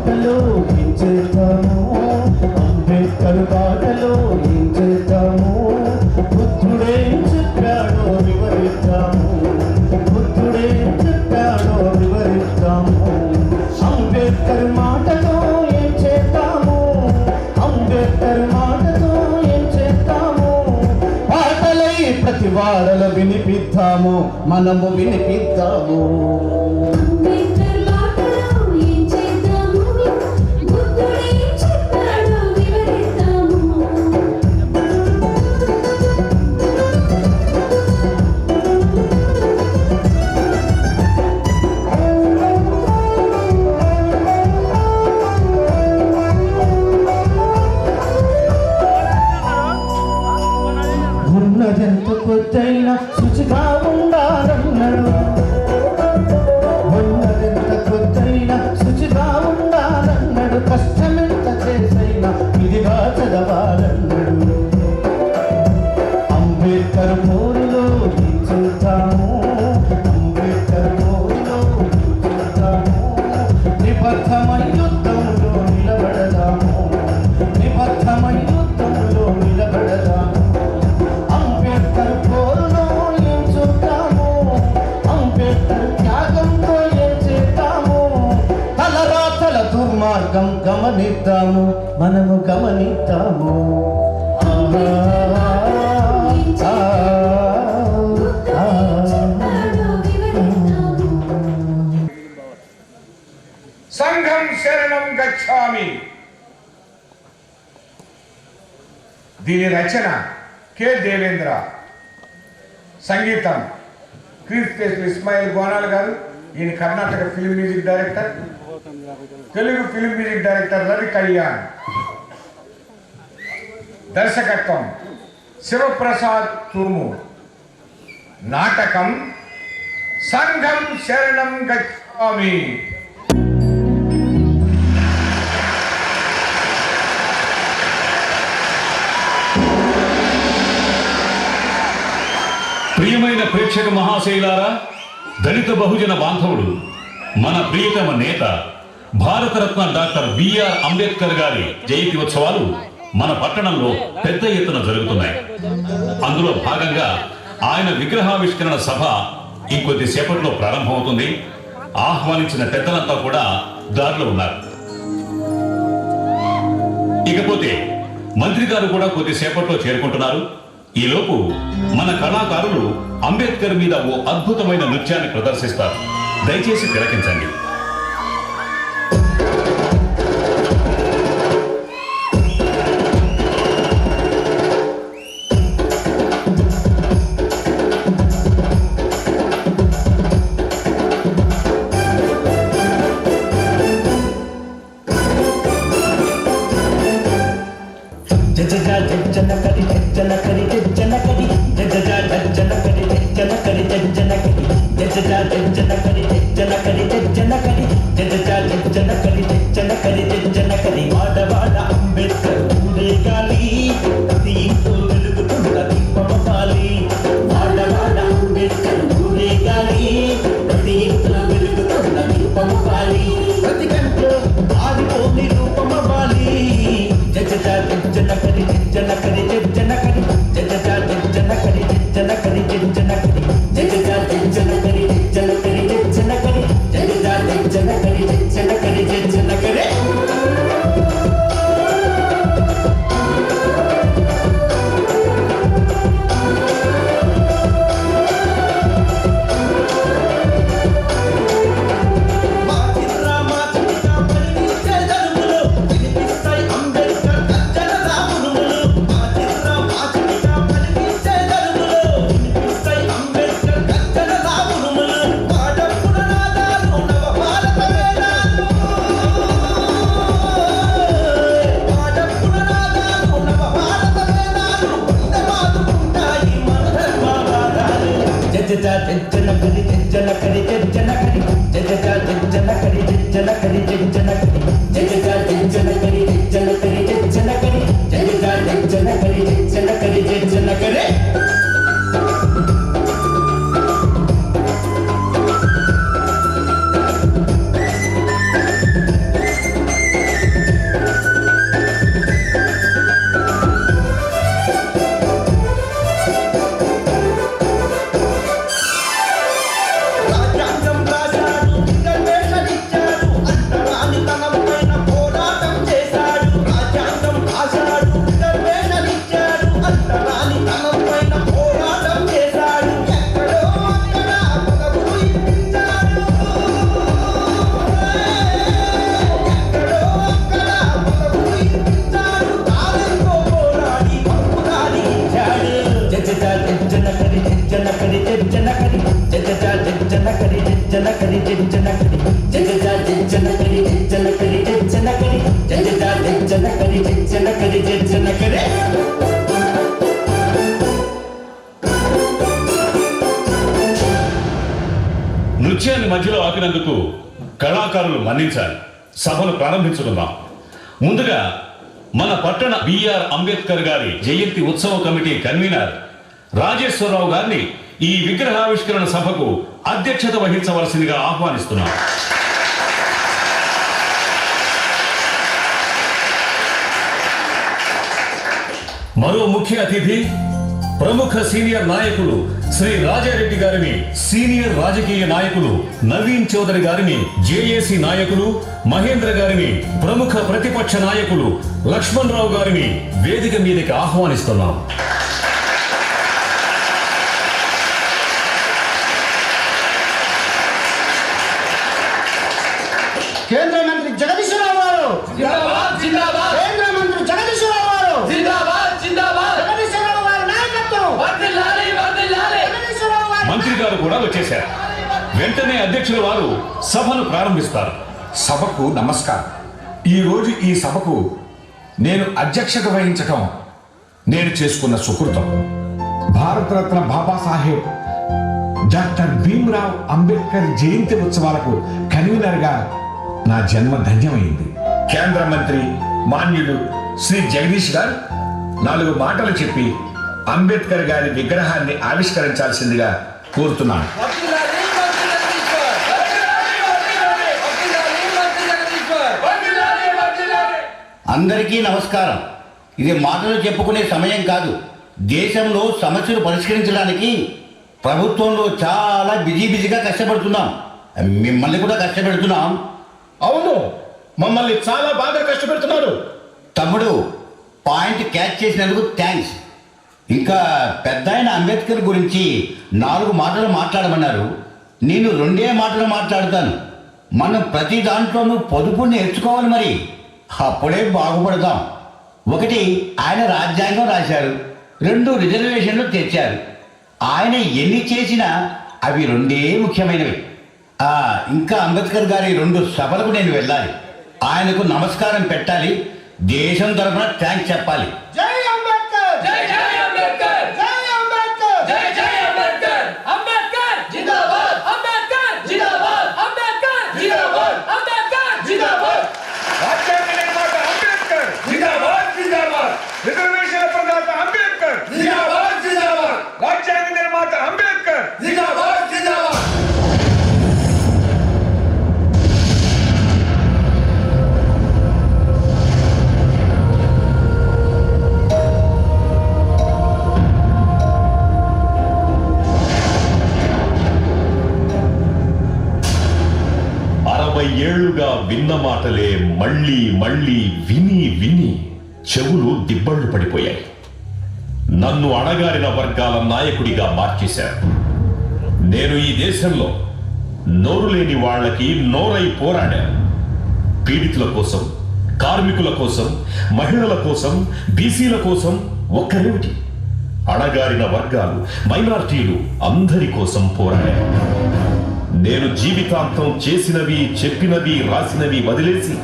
బాటలో ఏం చేద్దాము అంబేద్కర్ బాటలో ఏం చేద్దాము బుద్ధుడేం చెప్పాడో వివరిద్దాము బుద్ధుడేం చెప్పాడో వివరిద్దాము అంబేద్కర్ మాటలో ఏం చేద్దాము అంబేద్కర్ మాటలో ఏం చేద్దాము పాటలై ప్రతి వాడల వినిపిద్దాము మనము వినిపిద్దాము ఉన్నదెంత కొద్దైనా శుచిగా ఉండాలన్నాడు ఉన్నదెంత కొద్దైనా శుచిగా ఉండాలన్నాడు కష్టమెంత చేసైనా ఇదిగా చదవాలన్నాడు అంబేద్కర్ పోరులో చూద్దాము అంబేద్కర్ పోరులో చూద్దాము నిబద్ధమై యుద్ధంలో నిలబడదాము నిబద్ధమై యుద్ధంలో నిలబడదాము అంబేద్కర్ పోరులో ఏం చూద్దాము అంబేద్కర్ త్యాగంతో ఏం చేద్దాము తలరాతల దుర్మార్గం గమనిద్దాము మనము గమనిద్దాము సంఘం శరణం గచ్ఛామి. దీని రచన కె దేవేంద్ర, సంగీతం క్రీస్తు ఇస్మాయిల్ గోనాల్ గారు. ఈయన Karnataka film music director, Telugu film music director Ravi Kalyan. దర్శకత్వం శివప్రసాద్ తుర్ము. నాటకం సంఘం శరణం గచ్ఛామి. ప్రియమైన ప్రేక్షక మహాశైలారా, దళిత బహుజన బాంధవుడు, మన ప్రియతమ నేత భారతరత్న డాక్టర్ బిఆర్ అంబేద్కర్ గారి జయంతి ఉత్సవాలు మన పట్టణంలో పెద్ద ఎత్తున జరుగుతున్నాయి. అందులో భాగంగా ఆయన విగ్రహావిష్కరణ సభ ఇంకొద్ది సేపట్లో ప్రారంభమవుతుంది. ఆహ్వానించిన పెద్దలంతా కూడా దారిలో ఉన్నారు. ఇకపోతే మంత్రి గారు కూడా కొద్దిసేపట్లో చేరుకుంటున్నారు. ఈలోపు మన కళాకారులు అంబేద్కర్ మీద ఓ అద్భుతమైన నృత్యాన్ని ప్రదర్శిస్తారు. దయచేసి తిలకించండి. జనకరి జనకరి జజజా జనకరి జనకరి జనకరి జజజా జనకరి జనకరి జనకరి. నృత్యాన్ని మధ్యలో ఆపినందుకు కళాకారులు మన్నించాలి. సభను ప్రారంభించుకుందాం. ముందుగా మన పట్టణ బిఆర్ అంబేద్కర్ గారి జయంతి ఉత్సవ కమిటీ కన్వీనర్ రాజేశ్వరరావు గారిని ఈ విగ్రహావిష్కరణ సభకు అధ్యక్షత వహించవలసిందిగా ఆహ్వానిస్తున్నాం. మరో ముఖ్య అతిథి ప్రముఖ సీనియర్ నాయకులు శ్రీ రాజారెడ్డి గారిని, సీనియర్ రాజకీయ నాయకులు నవీన్ చౌదరి గారిని, జేఏసీ నాయకులు మహేంద్ర గారిని, ప్రముఖ ప్రతిపక్ష నాయకులు లక్ష్మణ్ రావు గారిని వేదిక మీదకి ఆహ్వానిస్తున్నాం. కేంద్ర మంత్రి జగదీశ్వరరావు గారు జిందాబాద్ జిందాబాద్. కేంద్ర మంత్రి జగదీశ్వరరావు గారు జిందాబాద్ జిందాబాద్. జగదీశ్వరరావు గారి నాయకత్వం వర్ధిల్లాలి వర్ధిల్లాలి. జగదీశ్వరరావు గారు మంత్రి గారు కూడా వచ్చేశారు. వెంటనే అధ్యక్షుల వారు సభను ప్రారంభిస్తారు. సభకు నమస్కారం. ఈరోజు ఈ సభకు నేను అధ్యక్షత వహించటం నేను చేసుకున్న సుకృతం. భారతరత్న బాబాసాహెబ్ డాక్టర్ భీమ్రావ్ అంబేద్కర్ జయంతి ఉత్సవాలకు కన్వీనర్గా నా జన్మ ధన్యమైంది. కేంద్ర మంత్రి మాన్యులు శ్రీ జగదీష్ గారు 4 మాటలు చెప్పి అంబేద్కర్ గారి విగ్రహాన్ని ఆవిష్కరించాల్సిందిగా కోరుతున్నాను. అందరికీ నమస్కారం. ఇది మాటలు చెప్పుకునే సమయం కాదు. దేశంలో సమస్యలు పరిష్కరించడానికి ప్రభుత్వంలో చాలా బిజీగా కష్టపడుతున్నాం. మిమ్మల్ని కూడా కష్టపెడుతున్నాం. అవును, మమ్మల్ని చాలా బాగా కష్టపెడుతున్నారు. తమ్ముడు, పాయింట్ క్యాచ్ చేసినందుకు థ్యాంక్స్. ఇంకా పెద్ద ఆయన అంబేద్కర్ గురించి 4 మాటలు మాట్లాడమన్నారు. నేను 2 మాటలు మాట్లాడతాను. మనం ప్రతి దాంట్లోనూ పొదుపు నేర్చుకోవాలి. మరి అప్పుడే బాగుపడతాం. 1, ఆయన రాజ్యాంగం రాశారు. 2, రిజర్వేషన్లు తెచ్చారు. ఆయన ఎన్ని చేసినా అవి 2 ముఖ్యమైనవి. ఇంకా అంబేద్కర్ గారి 2 సభలకు నేను వెళ్ళాలి. ఆయనకు నమస్కారం పెట్టాలి. దేశం తరఫున థ్యాంక్స్ చెప్పాలి. జై అంబేద్కర్ జై జై అంబేద్కర్ జై అంబేద్కర్ జై జై అంబేద్కర్. అంబేద్కర్ జిందాబాద్. అంబేద్కర్ జిందాబాద్. అంబేద్కర్ జిందాబాద్. అంబేద్కర్ జిందాబాద్. రాజ్యాంగ నిర్మాత అంబేద్కర్ జిందాబాద్ జిందాబాద్. రిజర్వేషన్ల ప్రదాత అంబేద్కర్ జిందాబాద్ జిందాబాద్. రాజ్యాంగ నిర్మాత అంబేద్కర్ జిందాబాద్ జిందాబాద్. 60 ఏళ్లుగా విన్న మాటలే మళ్ళీ మళ్ళీ విని విని చెవులు దిబ్బళ్ళు పడిపోయాయి. నన్ను అణగారిన వర్గాల నాయకుడిగా మార్చేశారు. నేను ఈ దేశంలో నోరు లేని వాళ్ళకి నోరై పోరాడాను. పీడితుల కోసం, కార్మికుల కోసం, మహిళల కోసం, బీసీల కోసం ఒక్కరేమిటి, అణగారిన వర్గాలు, మైనారిటీలు అందరి కోసం పోరాడాను. నేను జీవితాంతం చేసినవి, చెప్పినవి, రాసినవి వదిలేసి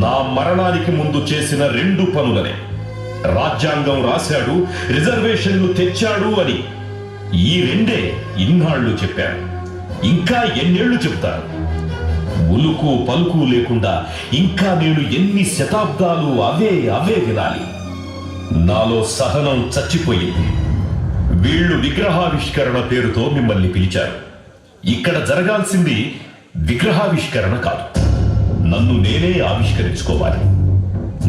నా మరణానికి ముందు చేసిన 2 పనులనే. రాజ్యాంగం రాశాడు, రిజర్వేషన్లు తెచ్చాడు అని ఈ 2 ఇన్నాళ్లు చెప్పాను. ఇంకా ఎన్నేళ్లు చెప్తాను? ఉలుకు పలుకు లేకుండా ఇంకా నేను ఎన్ని శతాబ్దాలు అవే వినాలి? నాలో సహనం చచ్చిపోయింది. వీళ్ళు విగ్రహావిష్కరణ పేరుతో మిమ్మల్ని పిలిచారు. ఇక్కడ జరగాల్సింది విగ్రహావిష్కరణ కాదు, నన్ను నేనే ఆవిష్కరించుకోవాలి.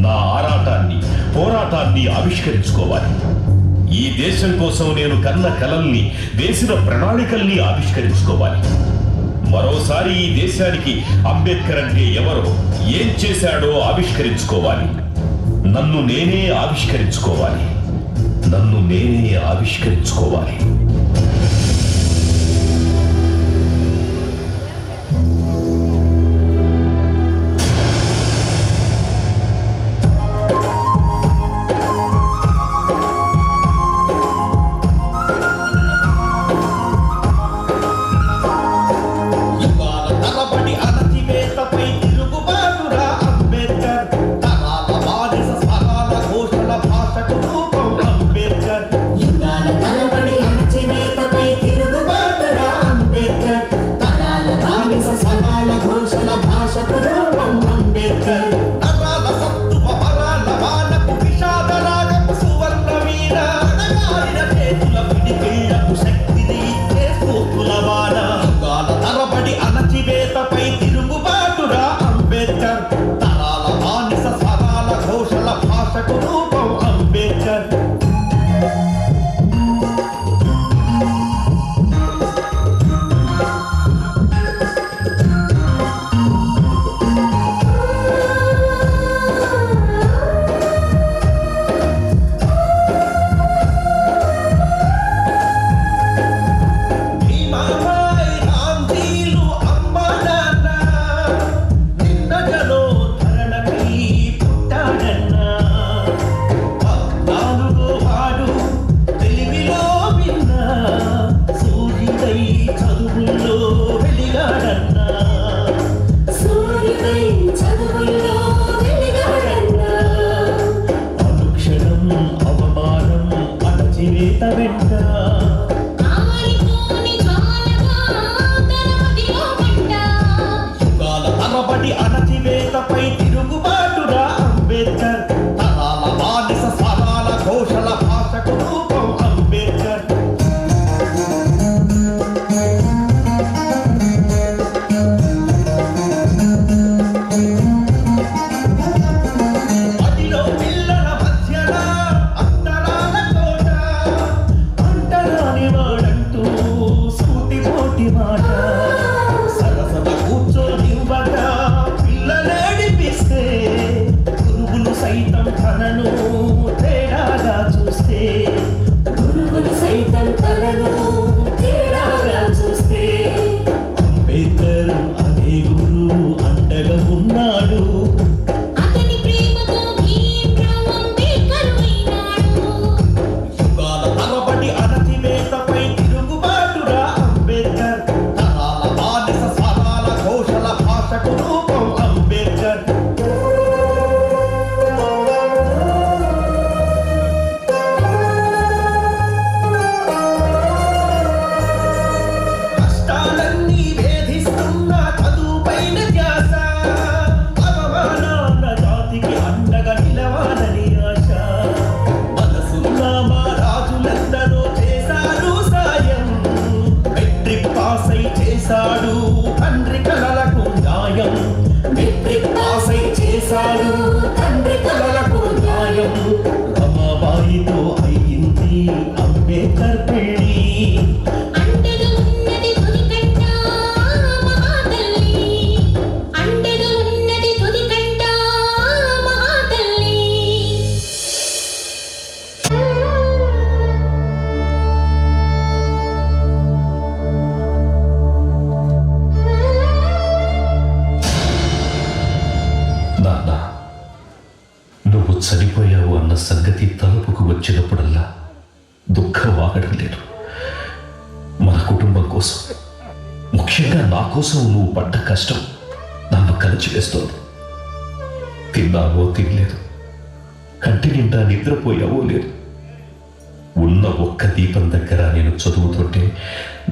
నా ఆరాటాన్ని, పోరాటాన్ని ఆవిష్కరించుకోవాలి. ఈ దేశం కోసం నేను కన్న కలల్ని, వేసిన ప్రణాళికల్ని ఆవిష్కరించుకోవాలి. మరోసారి ఈ దేశానికి అంబేద్కర్ అంటే ఎవరో, ఏం చేశాడో ఆవిష్కరించుకోవాలి. నన్ను నేనే ఆవిష్కరించుకోవాలి. నన్ను నేనే ఆవిష్కరించుకోవాలి. యుగాల తరబడి అణచివేతపై తిరుగుబాటురా అంబేద్కర్. తరాల బానిస స్వరాల ఘోషల భాషకు రూపం అంబేద్కర్. యుగాల తరబడి అణచివేతపై తిరుగుబాటురా అంబేద్కర్. తరాల బానిస స్వరాల ఘోషల భాషకు రూపం అంబేద్కర్. నరాల సత్తువ వరాల వానకు విషాద రాగపు సువర్ణ వీర. అడగారిన చేతుల పిడికిళ్లకు శక్తిని ఇచ్చే స్ఫూర్తుల వాన. యుగాల తరబడి అణచివేతపై తిరుగుబాటురా అంబేద్కర్. తరాల బానిస స్వరాల ఘోషల భాషకు రూపం అంబేద్కర్. భీమాబాయి రామ్జీలు అమ్మ నాన్న నిన్నగలో ధరణకై పుట్టాడన్న. 14 వాడు తెలివిలో విన్న సూర్యుడై చదువుల్లో వెలిగాడన్న. సూర్యుడై చదువుల్లో వెలిగాడన్నా. అనుక్షణం అవమానం అణచివేత వెంట. ఆరిపోని జ్వాలగా తన మదిలో మంట. యుగాల తరబడి అణచివేతపై తిరుగుబాటురా అంబేద్కర్. తరాల బానిస స్వరాల ఘోషల భాషకు రూపం అంబేద్కర్. అదిలో పిల్లల మధ్యన అంతరాల కోట. అంటరాని వాడంటూ సూటిపోటి మాట. సరసన కూర్చోనివ్వక పిల్లలేడిపిస్తే గురువులు సైతం తనను తేడాగా చూస్తే. గురువులు సైతం తనను తేడాగా చూస్తే. అంబేద్కర్ అనే గురువు అండగా ఉన్నాడు. అతని ప్రేమతో భీమ్రావ్ అంబేద్కర్ అయినాడు. యుగాల తరబడి అణచివేతపై తిరుగుబాటురా అంబేద్కర్. తరాల బానిస స్వరాల ఘోషల భాషకు రూపం అంబేద్కర్. కష్టాలన్నీ వేధిస్తున్న చదువుపైన ధ్యాస. అవమానాల జాతికి అండగా నిలవాలని ఆశ. మనసున్న మా రాజులందరూ చేశారు సాయం. మెట్రిక్ పాస్ అయి చేశాడు తండ్రి కలలకు న్యాయం. మెట్రిక్ పాస్ అయి చేశాడు తండ్రి కలలకు న్యాయం. రమాబాయితో అయ్యింది అంబేద్కర్ పెళ్ళి. అండగా ఉన్నది తుదికంట మహాతల్లి. అండగా ఉన్నది తుదికంట మహాతల్లి. నాన్న, నువ్వు చనిపోయావు అన్న సంగతి తలుపుకు వచ్చినప్పుడల్లా దుఃఖం ఆగడం లేదు. మన కుటుంబం కోసం, ముఖ్యంగా నా కోసం నువ్వు పడ్డ కష్టం నన్ను కలిచివేస్తోంది. తిన్నావో తినలేదు, కంటి నిండా నిద్రపోయావో లేదు. ఉన్న ఒక్క దీపం దగ్గర నేను చదువుతుంటే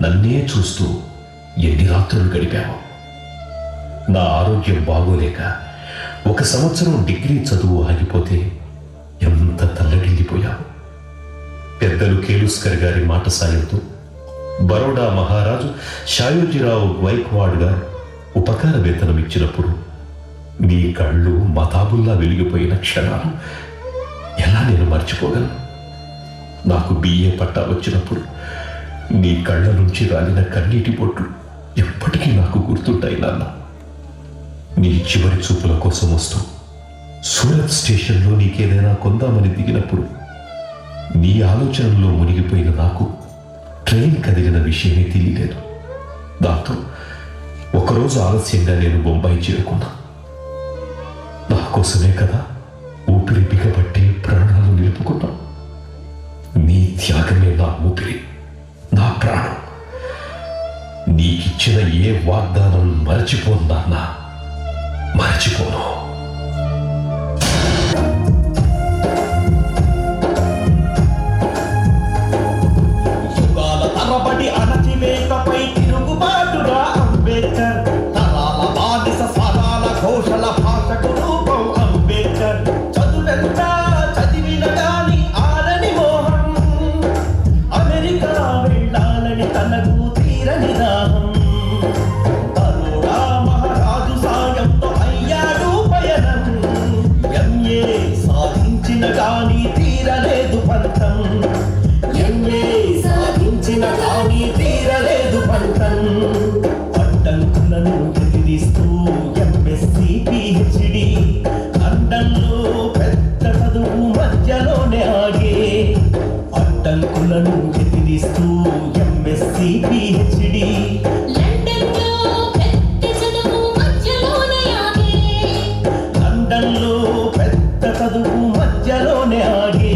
నన్నే చూస్తూ ఎన్ని రాత్రులు గడిపావో. నా ఆరోగ్యం బాగోలేక 1 సంవత్సరం డిగ్రీ చదువు ఆగిపోతే ఎంత తల్లడిల్లిపోయావు. పెద్దలు కేలుస్కర్ గారి మాట సాయంతో బరోడా మహారాజు షాయోజీరావు గైక్వాడ్ గారు ఉపకార వేతనం ఇచ్చినప్పుడు నీ కళ్ళు మతాబుల్లా వెలిగిపోయిన క్షణాలు ఎలా నేను మర్చిపోగలను? నాకు బిఏ పట్టా వచ్చినప్పుడు నీ కళ్ళ నుంచి రాలిన కన్నీటి బొట్లు ఎప్పటికీ నాకు గుర్తుంటాయి నాన్న. నీ చివరి చూపుల కోసం వస్తూ సూరత్ స్టేషన్లో నీకేదైనా కొందామని దిగినప్పుడు నీ ఆలోచనలో మునిగిపోయిన నాకు ట్రైన్ కదిలిన విషయమే తెలియలేదు. దాంతో ఒకరోజు ఆలస్యంగా నేను బొంబాయి చేరుకున్నా. నా కోసమే కదా ఊపిరి బిగబట్టి ప్రాణాలు నిలుపుకున్నా. నీ త్యాగమే నా ఊపిరి, నా ప్రాణం. నీకిచ్చిన ఇచ్చిన ఏ వాగ్దానం మర్చిపోను నాన్న, మర్చిపోను. యుగాల తరబడి అణచివేతపై తిరుగుబాటుగా అంబేద్కర్, తరాల బానిస స్వరాల ఘోషల భాషకు రూపం అంబేద్కర్. చదువెంత చదివిన గాని ఆరని మోహం, అమెరికా వెళ్ళాలని తనకు తీరని దాహం. తరుడా మహారాజు సాయంతో అయ్యాడు పయనం, ఎంఏ సాధించిన గాని తీరలేదు పంతం, ఎంఏ సాధించిన గాని తీరలేదు పంతం. అడ్డంకులను ఎదిరిస్తూ ఎంఎస్సి పిహెచ్డి, లండన్లో పెద్ద చదువు మధ్యలోనే ఆగే. అడ్డంకులను ఎదిరిస్తూ ఎంఎస్సి పిహెచ్డి, లండన్లో పెద్ద చదువు మధ్యలోనే ఆగే. లండన్లో పెద్ద చదువు మధ్యలోనే ఆగే.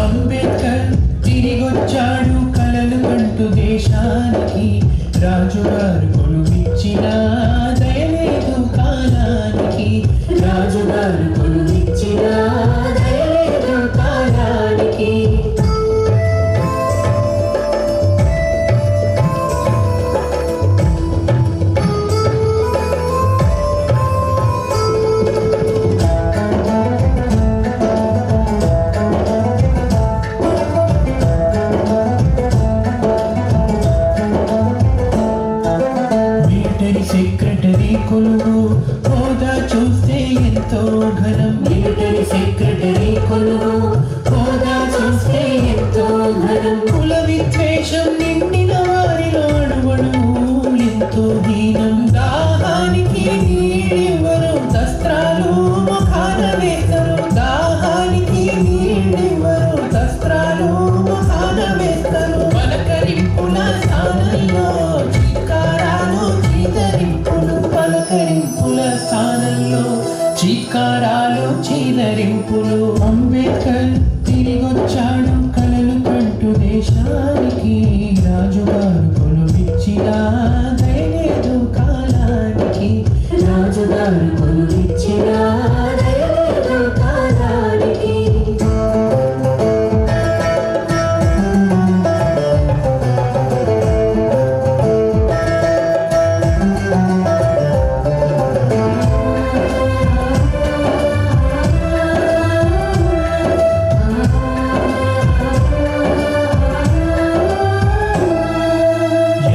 అంబేద్కర్ తిరిగొచ్చాడు కలలు కంటూ దేశానికి, రాజుగారు కొలువిచ్చిన దయలేదు కాలానికి, రాజుగారు కొలువిచ్చిన దయలేదు కాలానికి. మిలిటరీ సెక్రటరీ కొలువు హోదా చూస్తే ఎంతో ఘనం, మిలిటరీ సెక్రటరీ కొలువు హోదా చూస్తే ఎంతో ఘనం. కుల విద్వేషం నిండిన వారిలో అడుగడుగు ఎంతో హీనం. దాహానికి నీళ్ళివ్వరు, దస్త్రాలు ముఖాన వేస్తారు, దాహానికి నీళ్ళివ్వరు, దస్త్రాలు ముఖాన వేస్తారు. పలకరింపుల స్థానంలో చీకారాలు చీదరింపులు, పలకరింపుల స్థానంలో చీకారాలు చీదరింపులు. అంబేద్కర్ తిరిగొచ్చాడు కలలు కంటూ దేశానికి, రాజుగారు కొలువిచ్చిన దయలేదు కాలానికి, రాజుగారు కొలువిచ్చిన దయలేదు కాలానికి.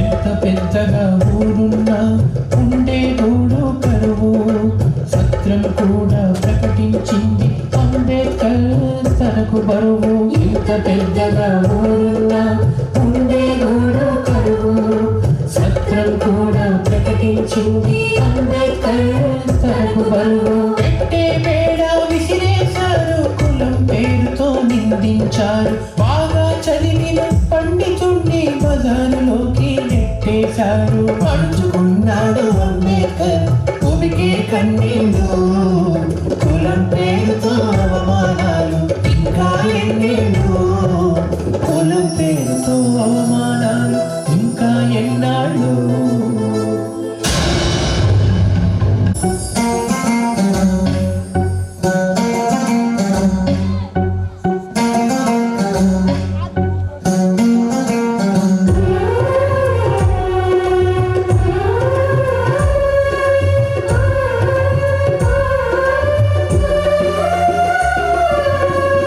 ఎంత పెద్దగా ఊరున్నా ఉండే గూడు కరువు, సత్రం కూడా ప్రకటించింది అంబేద్కర్ తనకు బరువు. ఎంత పెద్దగా ఊరున్నా ఉండే గూడు కరువు, సత్రం కూడా ప్రకటించింది అంబేద్కర్ తనకు బరువు. పెట్టే మేడ విసిరేశారు, కులం పేరుతో నిందించారు, బాగా చదివిన పండితుణ్ణి బజారులోకి నెట్టేశారు. అడుచుకున్నాడు అంబేద్కర్ భూమికే కన్నీళ్ళు, కులం పేరుతో అవమానాలు ఇంకా ఎన్నేళ్ళు, కులం పేరుతో అవమానాలు ఇంకా ఎన్నాళ్ళు.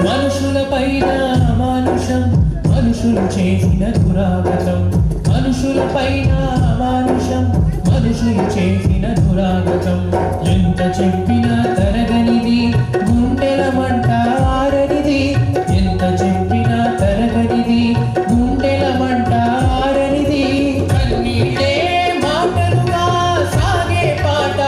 మనుషులపైన అమానుషం, మనుషులు చేసిన దురాగతం, మనుషులపైన అమానుషం, మనుషులు చేసిన దురాగతం. ఎంత చెప్పినా తరగనిది, గుండెల మంట ఆరనిది, ఎంత చెప్పినా తరగనిది, గుండెల మంట ఆరనిది. కన్నీళ్ళే మాటలుగా సాగే పాట,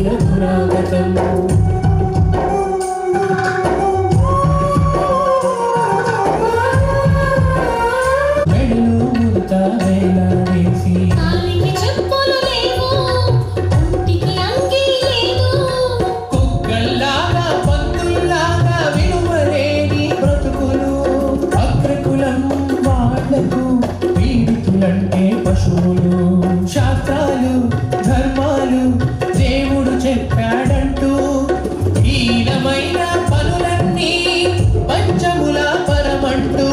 చేసిన దురాగతం మెడలో ముడత వేలాడేసి కాలికి చెప్పులు లేవు ఒంటికి అంగీ లేదు కుక్కల్లాగా పందుల్లాగా విలువలేని బ్రతుకులు అగ్రకులం వాళ్లకు పీడితులంటే పశువులు శాస్త్రాలు ధర్మాలు దేవుడు చెప్పాడంటూ హీనమైన పనులన్నీ పంచముల పరమంటూ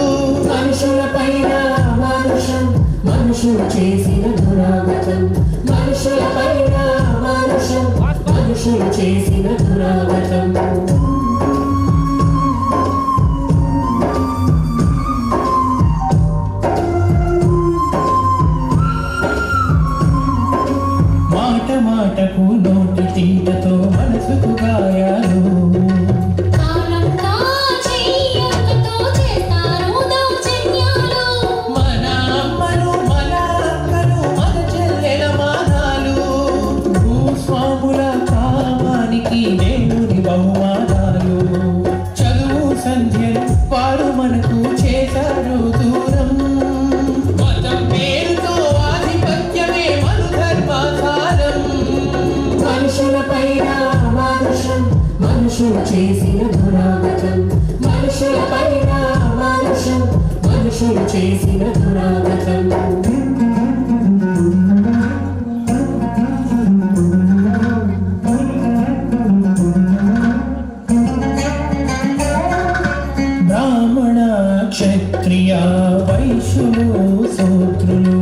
మనుషులపైన అమానుషం మనుషులు చేసిన దురాగతం మనుషులపైన అమానుషం మనుషులు చేసిన దురాగతం మాట మాటకు నోటి తీటతో మనసుకు గాయాలు కాలంతా చెయ్యకతో చేస్తారు దౌర్జన్యాలు మన అమ్మలు మన అక్కలు మన చెల్లెల మానాలు భూస్వాముల కామానికి దేవుని బహుమానాలు చదువు సంధ్యలు వారు మనకు చేశారు దూరం మతం పేరుతో ఆధిపత్యమే మను ధర్మాధారం మనుషులపైన అమానుషం మనుషులు చేసిన దురాగతం మనుషులపైన అమానుషం మనుషులు చేసిన దురాగతం బ్రాహ్మణ క్షత్రియ వైశ్యులు శూద్రులు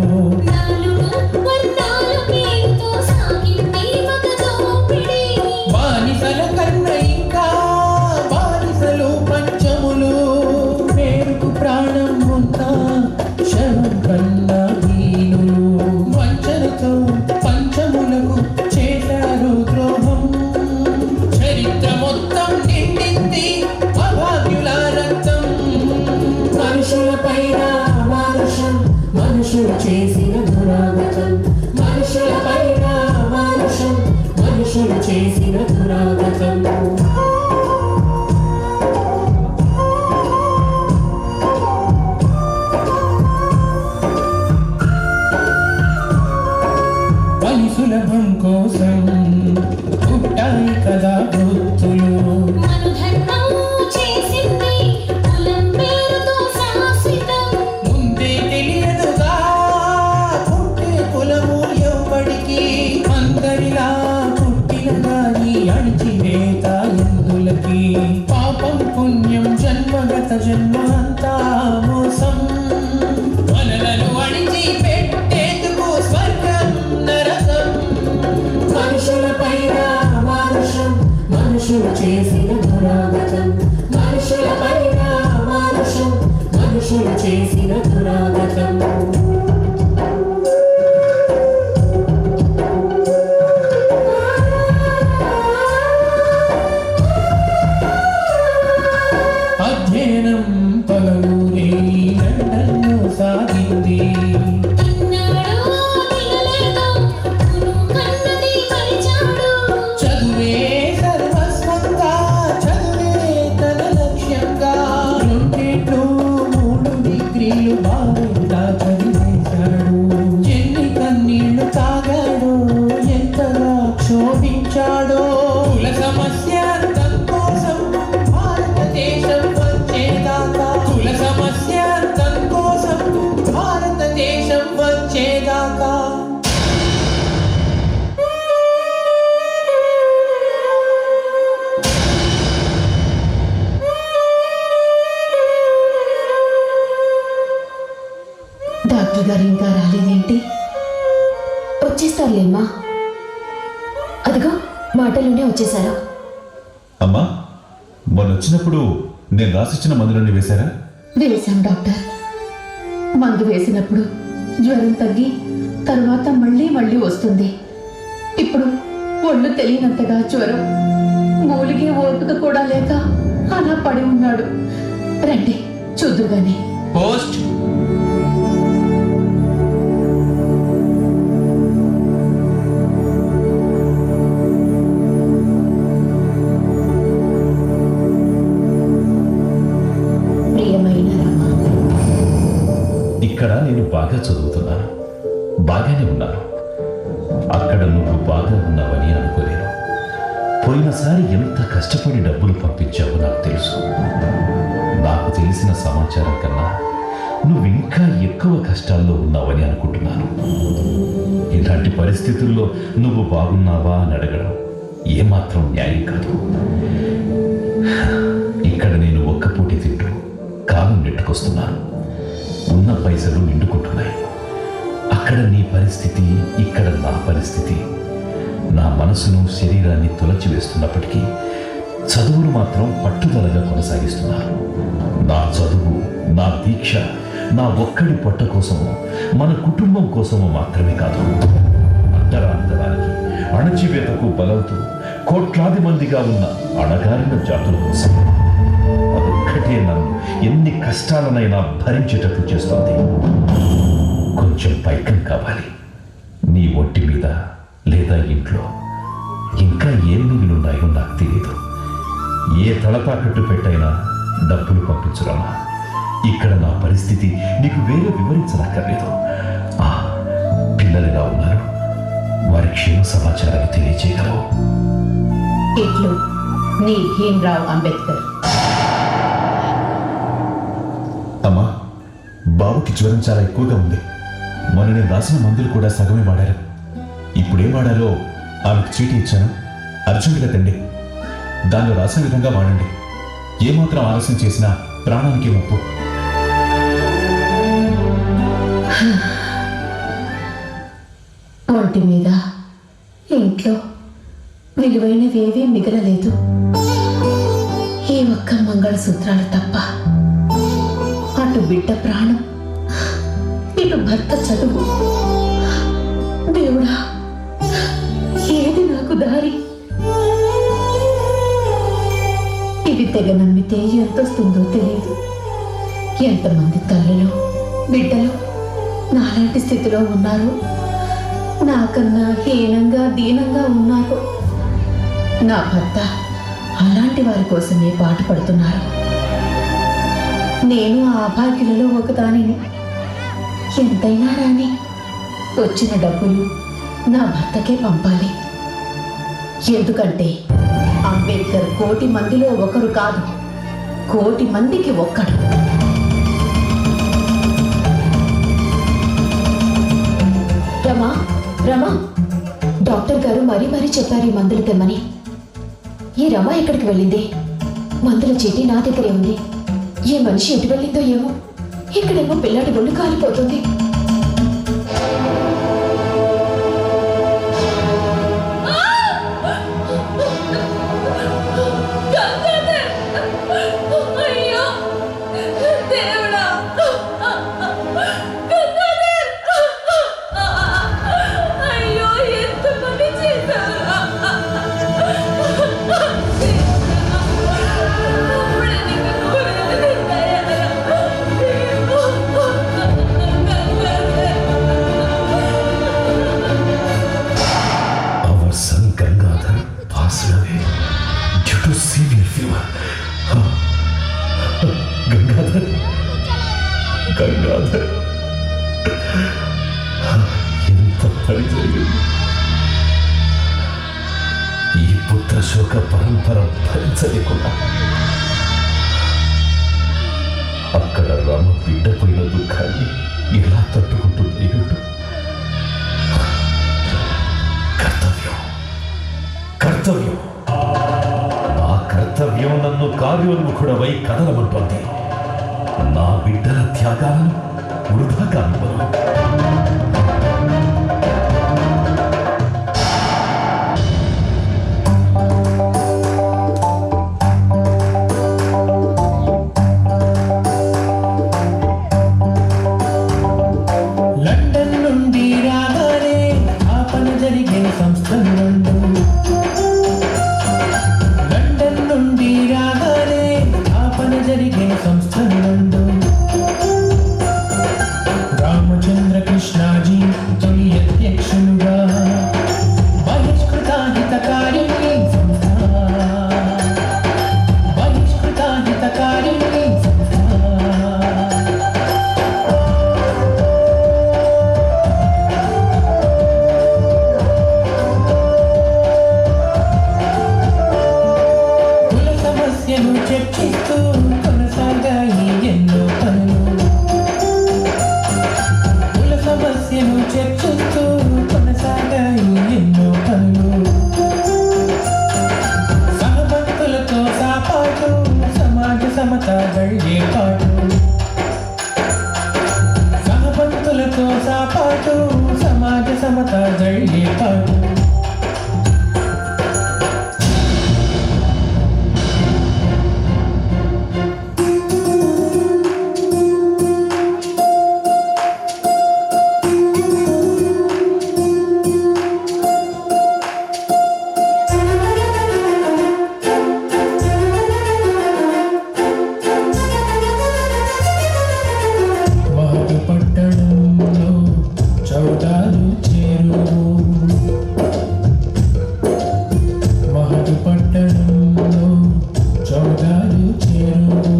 నాలుగు వర్ణాలకు ఎంతో సాగింది మగ దోపిడి బానిసల కన్న ఇంకా బానిసలు పంచములు పేరుకు ప్రాణం ఉందా శవం కన్నా హీనులు వంచనతో పంచములకు చేశారు ద్రోహం చరిత్ర మొత్తం నిండింది అభాగ్యుల రక్తం మనుషులపైన అమానుషం మనుషులు చేసిన దురాగతం మనుషులపైన అమానుషం మనుషులు చేసిన దురాగతం పని సులభం కోసం పుట్టాయి కదా వృత్తులు మను ధర్మం చేసింది కులం పేరుతో శాశ్వతం ముందే తెలియదుగా పుట్టే కులము ఎవ్వడికి అందరిలా పుట్టిన గాని అణిచివేత ఎందులకి పాపం పుణ్యం జన్మగత జన్మంతా మోసం మనలను అణిచి పెట్టేందుకు స్వర్గం నరకం మనుషులపైన అమానుషం మనుషులు చేసిన దురాగతం మనుషులపైన అమానుషం మనుషులు చేసిన దురాగతం అధ్యయనం పగలూరే లండన్లో సాగింది తిన్నాడో తినలేదో కును కన్నది మరిచాడు చదువే సర్వస్వంగా చదువే తన లక్ష్యంగా రెండేళ్ళు 3 డిగ్రీలు బాగా చదివేశాడు ఎన్ని కన్నీళ్లు తాగాడో ఎంతగా క్షోభించాడో కుల సమస్య అంతం కోసం భారతదేశం వచ్చేదాకా కుల సమస్య అంతం కోసం భారతదేశం వచ్చేదాకా డాక్టర్ గారు ఇంకా రాలేదేంటి? వచ్చేస్తారులేమ్మా. అదిగో మాటలోనే వచ్చేసారు. అమ్మా మొన్న వచ్చినప్పుడు నేను రాసిచ్చిన మందులన్నీ వేశారా? వేశాం డాక్టర్. మందు వేసినప్పుడు జ్వరం తగ్గి తర్వాత మళ్ళీ వస్తుంది. ఇప్పుడు ఒళ్ళు తెలియనంతగా జ్వరం, మూలిగే ఓపిక కూడా లేక అలా పడి ఉన్నాడు. రండి చూద్దుగానే. పోస్ట్. ఇక్కడ నేను బాగా చదువుతున్నాను, బాగానే ఉన్నాను. అక్కడ నువ్వు బాగా ఉన్నావని అనుకోలేను. పోయినసారి ఎంత కష్టపడి డబ్బులు పంపించావో నాకు తెలుసు. నాకు తెలిసిన సమాచారం కన్నా నువ్వు ఇంకా ఎక్కువ కష్టాల్లో ఉన్నావని అనుకుంటున్నాను. ఇలాంటి పరిస్థితుల్లో నువ్వు బాగున్నావా అని అడగడం ఏమాత్రం న్యాయం కాదు. ఇక్కడ నేను ఒక్క పూట తింటూ కాలం నెట్టుకొస్తున్నాను. ఉన్న పైసలు నిండుకుంటున్నాయి. అక్కడ నీ పరిస్థితి, ఇక్కడ నా పరిస్థితి. నా మనసును శరీరాన్ని తొలచివేస్తున్నప్పటికీ చదువును మాత్రం పట్టుదలగా కొనసాగిస్తున్నాను. నా చదువు, నా దీక్ష నా ఒక్కడి పొట్ట కోసమో మన కుటుంబం కోసమో మాత్రమే కాదు, అంతరాంతరానికి అణచివేతకు బలవుతూ కోట్లాది మందిగా ఉన్న అణగారిన జాతుల కోసం. అదొక్కటే నన్ను ఎన్ని కష్టాలనైనా భరించేటట్లు చేస్తోంది. కొంచెం పైకం కావాలి. నీ ఒంటి మీద లేదా ఇంట్లో ఇంకా ఏం మిగిలిన్నాయో నాకు తెలియదు. ఏ తలతాకట్టు పెట్టైనా డబ్బులు పంపించురమ్మా. ఇక్కడ నా పరిస్థితి నీకు వేరే వివరించనక్కర్లేదు. పిల్లలు ఎలా ఉన్నారు? వారి క్షేమ సమాచారాలు తెలియజేయగలవు? ఇట్లు నీ భీమ్రావ్ అంబేద్కర్. అమ్మా, బాబుకి జ్వరం చాలా ఎక్కువగా ఉంది. మొన్న నేను రాసిన మందులు కూడా సగమే వాడారు. ఇప్పుడేం వాడాలో ఆమెకు చీటీ ఇచ్చాను, అర్జెంటుగా తండి. దానిలో రాసిన విధంగా వాడండి. ఏమాత్రం ఆలస్యం చేసినా ప్రాణానికి ముప్పు. ఒంటి మీద ఇంట్లో విలువైనవేవీ మిగలలేదు. ఈ ఒక్క మంగళసూత్రాలు తప్ప. అటు బిడ్డ ప్రాణం, ఇటు భర్త చదువు. దేవుడా, ఏది నాకు దారి? ఇవి తెగ నమ్మితే ఎంతొస్తుందో తెలియదు. ఎంతమంది తల్లులు, బిడ్డలు నాలాంటి స్థితిలో ఉన్నారు, నాకన్నా హీనంగా దీనంగా ఉన్నారు. నా భర్త అలాంటి వారి కోసమే పాటుపడుతున్నారు. నేను ఆ అభాగ్యులలో ఒకదానిని. ఎంతైనా రాని వచ్చిన డబ్బులు నా భర్తకే పంపాలి. ఎందుకంటే అంబేద్కర్ కోటి మందిలో ఒకరు కాదు, కోటి మందికి ఒక్కడు. రమా, రమా, డాక్టర్ గారు మరీ మరీ చెప్పారు ఈ మందులు తెమ్మని. ఈ రమ ఎక్కడికి వెళ్ళింది? మందుల చీటీ నా దగ్గరే ఉంది. ఏ మనిషి ఎటు వెళ్ళిందో ఏమో. ఇక్కడేమో పిల్లాడి ఒళ్ళు కాలిపోతుంది. గంగాధర్, ఎంత పని జరిగింది! ఈ పుత్రశోక పరంపర భరించలేకుండా అక్కడ రామ బిడ్డపోయిన దుఃఖాన్ని ఎలా తట్టుకుంటుంది? ఏమిటో కర్తవ్యం, కర్తవ్యం. ఆ కర్తవ్యం నన్ను కార్యోన్ముఖుడవై కదలమంటోంది. నా బిడ్డల త్యాగాలను వృధా కానివ్వను. లండన్ నుండి రాగానే ఆ పని జరిగే సంస్థలు రెండు. లండన్ నుండి రాగానే ఆ పని జరిగే సంస్థలు రెండు. రామచంద్ర కృష్ణ చర్చిస్తూ కొనసాగాయి ఎన్నో పనులు కుల సమస్యను చర్చిస్తూ కొనసాగాయి ఎన్నో పనులు సహభక్తులతో సాపాటు సమాజ సమత గడిగే పాటు సహభక్తులతో సాపాటు సమాజ సమత గడిగే పాటు పట్టణంలో చౌదాలు చేరువు మహదు పట్టణంలో చౌదాలు చేరువు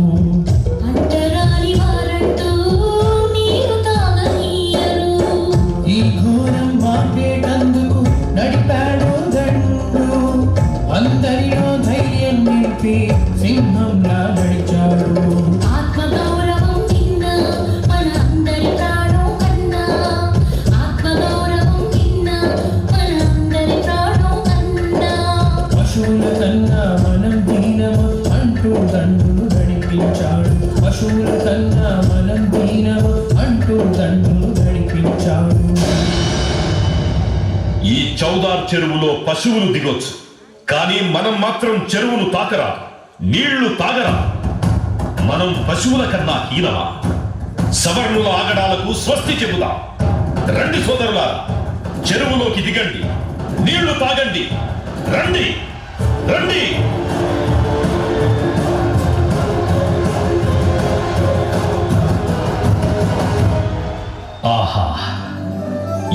అంటరాని వారంటూ నీరు తాగనీయరు ఈ ఘోరం మాపేటందుకు నడిపాడు దండు అందరిలో ధైర్యం నింపి సింహంలా నడిచాడు ఆత్మగౌరవం నిన్న మన అందరి ప్రాణం కన్నా ఆత్మగౌరవం నిన్న మన అందరి ప్రాణం కన్నా పశువుల కన్నా మనం దీనము అంటూ దండులు నడిపించాడు పశువుల కన్నా మనం దీనము అంటూ దండులు నడిపించాడు ఈ చౌదార్ చెరువులో పశువులు దిగొచ్చు, కానీ మనం మాత్రం చెరువును తాకరా, నీళ్లు తాగరా. మనం పశువుల కన్నా హీనమా? సవర్ణుల ఆగడాలకు స్వస్తి చెబుదాం. రండి సోదరులారా, చెరువులోకి దిగండి, నీళ్లు తాగండి. రండి రండి. ఆహా,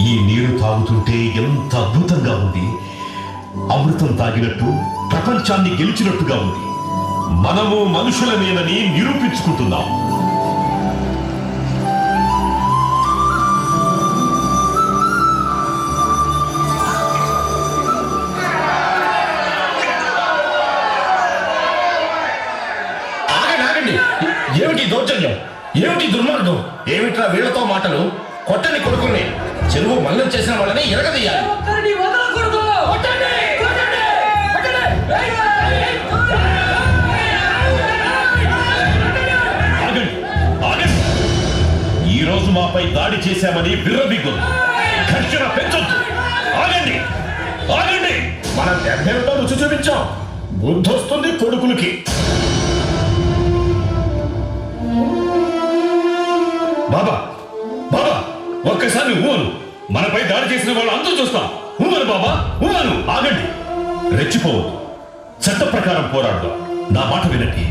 ఈ నీరు తాగుతుంటే ఎంత అద్భుతంగా ఉంది. అమృతం తాగినట్టు, ప్రపంచాన్ని గెలిచినట్టుగా ఉంది. మనము మనుషులమేనని నిరూపించుకుంటున్నాం. ఆగండి. ఏమిటి దౌర్జన్యం? ఏమిటి దుర్మార్గం? ఏమిట్రా వీళ్లతో మాటలు? కొట్టని కొడుకుని చెరువు మల్లం చేసిన వాళ్ళని ఎరగదీయాలి. ఒక్కరిని వదలకూడదు. కొట్టండి, కొట్టండి, కొట్టండి. ఆగండి ఆగండి. ఈ రోజు మాపై దాడి చేశామని బిర్రబిగ్గులు. ఘర్షణ పెంచొద్దు. ఆగండి ఆగండి. మన దెబ్బేమిటో రుచి చూపించాం. బుద్ధొస్తుంది కొడుకులకి. బాబా బాబా, ఒక్కసారి ఊను. మనపై దాడి చేసిన వాళ్ళు అంతా చూస్తాం. ఊమను బాబా, ఊమను. ఆగండి, రెచ్చిపోవద్దు. చట్ట ప్రకారం పోరాడదాం. నా మాట వినండి.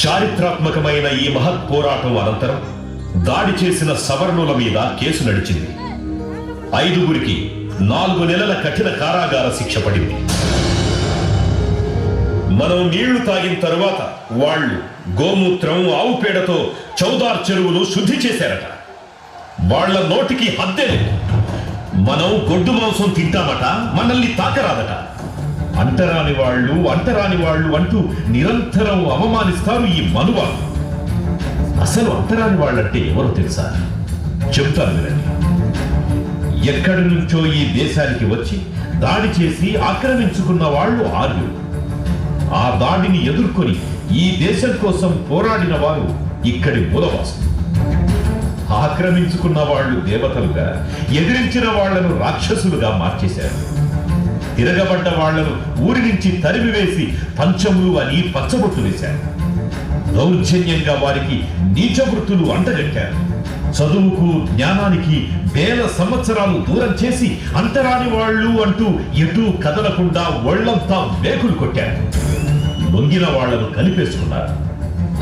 చారిత్రాత్మకమైన ఈ మహత్ పోరాటం అనంతరం దాడి చేసిన సవర్ణుల మీద కేసు నడిచింది. 5గురికి 4 నెలల కఠిన కారాగార శిక్ష పడింది. మనం నీళ్లు తాగిన తరువాత వాళ్ళు గోమూత్రం, ఆవు పేడతో చౌదార్ చెరువును శుద్ధి చేశారట. వాళ్ళ నోటికి హద్దే లేదు. మనం గొడ్డు మాంసం తింటామట, మనల్ని తాకరాదట. అంటరాని వాళ్ళు అంటూ నిరంతరం అవమానిస్తారు ఈ మనువాళ్ళు. అసలు అంటరాని వాళ్ళంటే ఎవరో తెలుసా? చెబుతాను వినండి. ఎక్కడి నుంచో ఈ దేశానికి వచ్చి దాడి చేసి ఆక్రమించుకున్న వాళ్ళు ఆర్యులు. ఆ దాడిని ఎదుర్కొని ఈ దేశం కోసం పోరాడిన వారు ఇక్కడి మూలవాసులు. ఆక్రమించుకున్న వాళ్ళు దేవతలుగా, ఎదిరించిన వాళ్లను రాక్షసులుగా మార్చేశారు. తిరగబడ్డ వాళ్లను ఊరి నుంచి తరిమివేసి పంచములు అని పచ్చబొట్టు వేశారు. దౌర్జన్యంగా వారికి నీచ వృత్తులు అంటగట్టారు. చదువుకు, జ్ఞానానికి వేల సంవత్సరాలు దూరం చేసి అంటరాని వాళ్ళు అంటూ ఎటూ కదలకుండా ఒళ్లంతా వేకులు కొట్టారు. లొంగిన వాళ్లను కలిపేసుకున్నారు.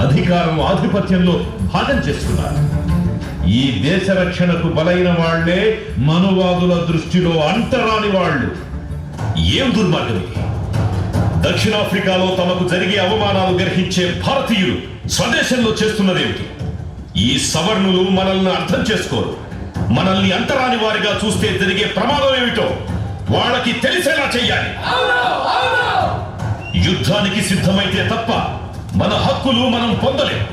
అధికారం, ఆధిపత్యంలో భాగం చేసుకున్నారు. ఈ దేశ రక్షణకు బలైన వాళ్లే మనువాదుల దృష్టిలో అంటరాని వాళ్ళు. ఏం దుర్మార్గం! దక్షిణాఫ్రికాలో తమకు జరిగే అవమానాలు గ్రహించే భారతీయులు స్వదేశంలో చేస్తున్నదేమిటి? ఈ సవర్ణులు మనల్ని అర్థం చేసుకోరు. మనల్ని అంటరాని వారిగా చూస్తే జరిగే ప్రమాదం ఏమిటో వాళ్ళకి తెలిసేలా చెయ్యాలి. యుద్ధానికి సిద్ధమైతే తప్ప మన హక్కులు మనం పొందలేం.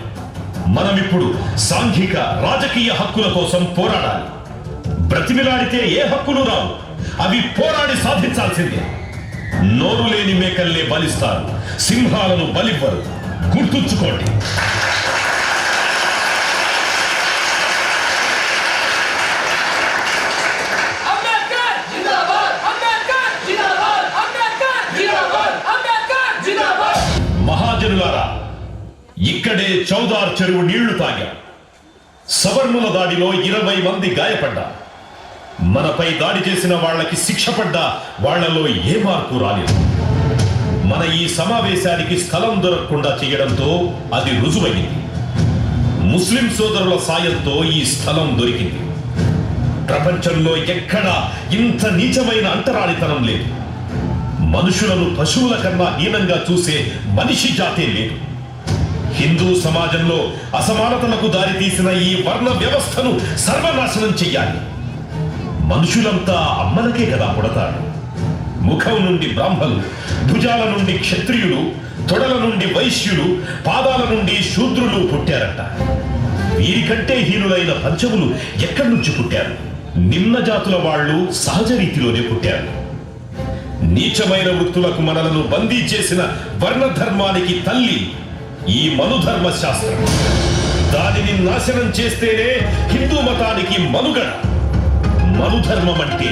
మనం ఇప్పుడు సాంఘిక రాజకీయ హక్కుల కోసం పోరాడాలి. బ్రతిమిలాడితే ఏ హక్కులు రావు, అవి పోరాడి సాధించాల్సిందే. నోరు లేని మేకల్నే బలిస్తారు, సింహాలను బలివ్వరు. గుర్తుంచుకోండి. మహాజనులారా, ఇక్కడే చౌదార్ చెరువు నీళ్లు తాగా. సవర్ణుల దాడిలో 20 మంది గాయపడ్డారు. మనపై దాడి చేసిన వాళ్ళకి శిక్ష పడ్డా వాళ్లలో ఏ మార్పు రాలేదు. మన ఈ సమావేశానికి స్థలం దొరకకుండా చేయడంతో అది రుజువైంది. ముస్లిం సోదరుల సాయంతో ఈ స్థలం దొరికింది. ప్రపంచంలో ఎక్కడా ఇంత నీచమైన అంటరానితనం లేదు. మనుషులను పశువుల కన్నా హీనంగా చూసే మనిషి జాతే లేదు. హిందూ సమాజంలో అసమానతలకు దారితీసిన ఈ వర్ణ వ్యవస్థను సర్వనాశనం చెయ్యాలి. మనుషులంతా అమ్మలకే కదా పుడతారు. ముఖం నుండి బ్రాహ్మలు, భుజాల నుండి క్షత్రియులు, తొడల నుండి వైశ్యులు, పాదాల నుండి శూద్రులు పుట్టారట. వీరికంటే హీనులైన పంచములు ఎక్కడి నుంచి పుట్టారు? నిమ్న జాతుల వాళ్ళు సహజ రీతిలోనే పుట్టారు. నీచమైన వృత్తులకు మనలను బందీ చేసిన వర్ణధర్మానికి తల్లి ఈ మనుధర్మ శాస్త్రం. దానిని నాశనం చేస్తేనే హిందూ మతానికి మనుగడ. మనుధర్మం అంటే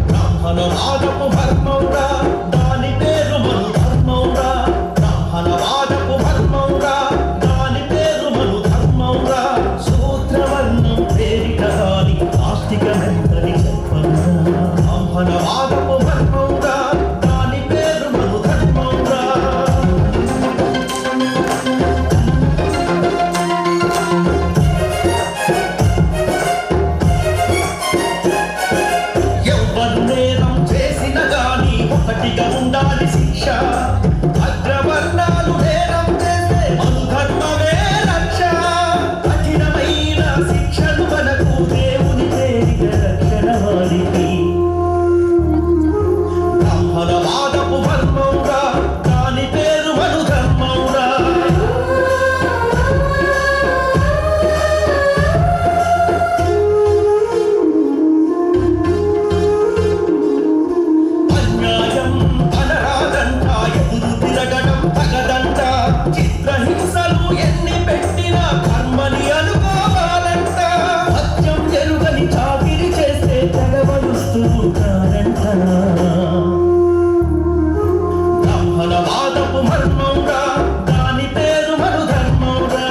బ్రాహ్మణవాదపు ధర్మౌరా, దాని పేరు మనుధర్మౌరా. బ్రాహ్మణవాదపు ధర్మౌరా, దాని పేరు మనుధర్మౌరా. శూద్రవర్ణం పేరిట దాని ఆస్తికమెంతని చెప్పనురా. బ్రాహ్మణవాదపు ధర్మౌరా, దాని పేరు మనుధర్మౌరా. నేరం చేసిన గాని ఒకటిగా ఉండాలి శిక్ష. అగ్రవర్ణాలు నేరం చేస్తే మనుధర్మమే రక్ష. కఠినమైన శిక్షలు మనకు దేవుని పేరిట రక్షణ వారికి. బ్రాహ్మణవాదపు ధర్మౌరా, దాని పేరు మనుధర్మౌరా. అన్యాయం అనరాదంట, ఎదురు తిరగడం తగదంట. చిత్రహింసలు ఎన్ని పెట్టినా కర్మని అనుకోవాలంట. సత్యం ఎరుగని చాకిరి చేస్తే తెగవలుస్తూ ఉంటారంట. బ్రాహ్మణవాదపు ధర్మౌరా, దాని పేరు మనుధర్మౌరా.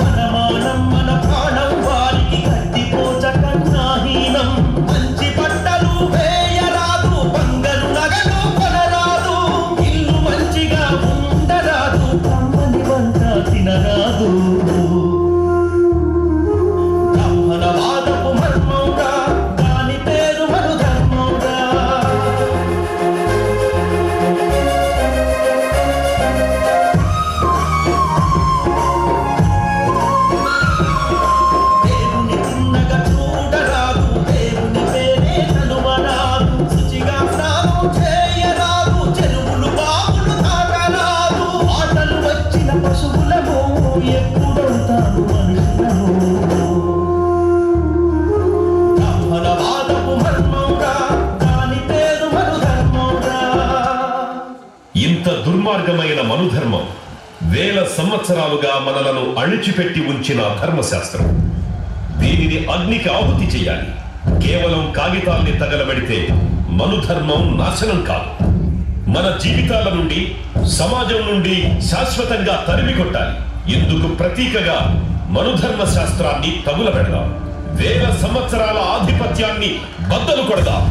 మన మానం మన ప్రాణం వారికి కట్టిపోచ కన్నాహీనం. మంచి బట్టలు వేయరాదు, బంగారు నగలు కొనరాదు. ఇల్లు మంచిగా ఉండరాదు, కమ్మని వంట తినరాదు. బ్రాహ్మణవాదపు ధర్మౌరా, దాని పేరు మనుధర్మౌరా. దేవుని చిన్నగా చూడరాదు, దేవుని పేరే తలువరాదు. శుచిగా స్నానం చేయరాదు, చెరువులు బావులు తాకరాదు. ఆటలు వచ్చిన పశువులము, ఎప్పుడవుతాను మనుషులము. బ్రాహ్మణవాదపు ధర్మౌరా, దాని పేరు మనుధర్మౌరా. ఇంత దుర్మార్గమైన మనుధర్మం వేల సంవత్సరాలుగా మనలను అణిచిపెట్టి ఉంచిన ధర్మశాస్త్రం. దీనిని అగ్నికి ఆహుతి చేయాలి. కేవలం కాగితాల్ని తగలబెడితే మనుధర్మం నాశనం కాదు. మన జీవితాల నుండి, సమాజం నుండి శాశ్వతంగా తరిమి కొట్టాలి. ఇందుకు ప్రతీకగా మనుధర్మ శాస్త్రాన్ని తగులబెడదాం. వేల సంవత్సరాల ఆధిపత్యాన్ని బద్దలు కొడదాం.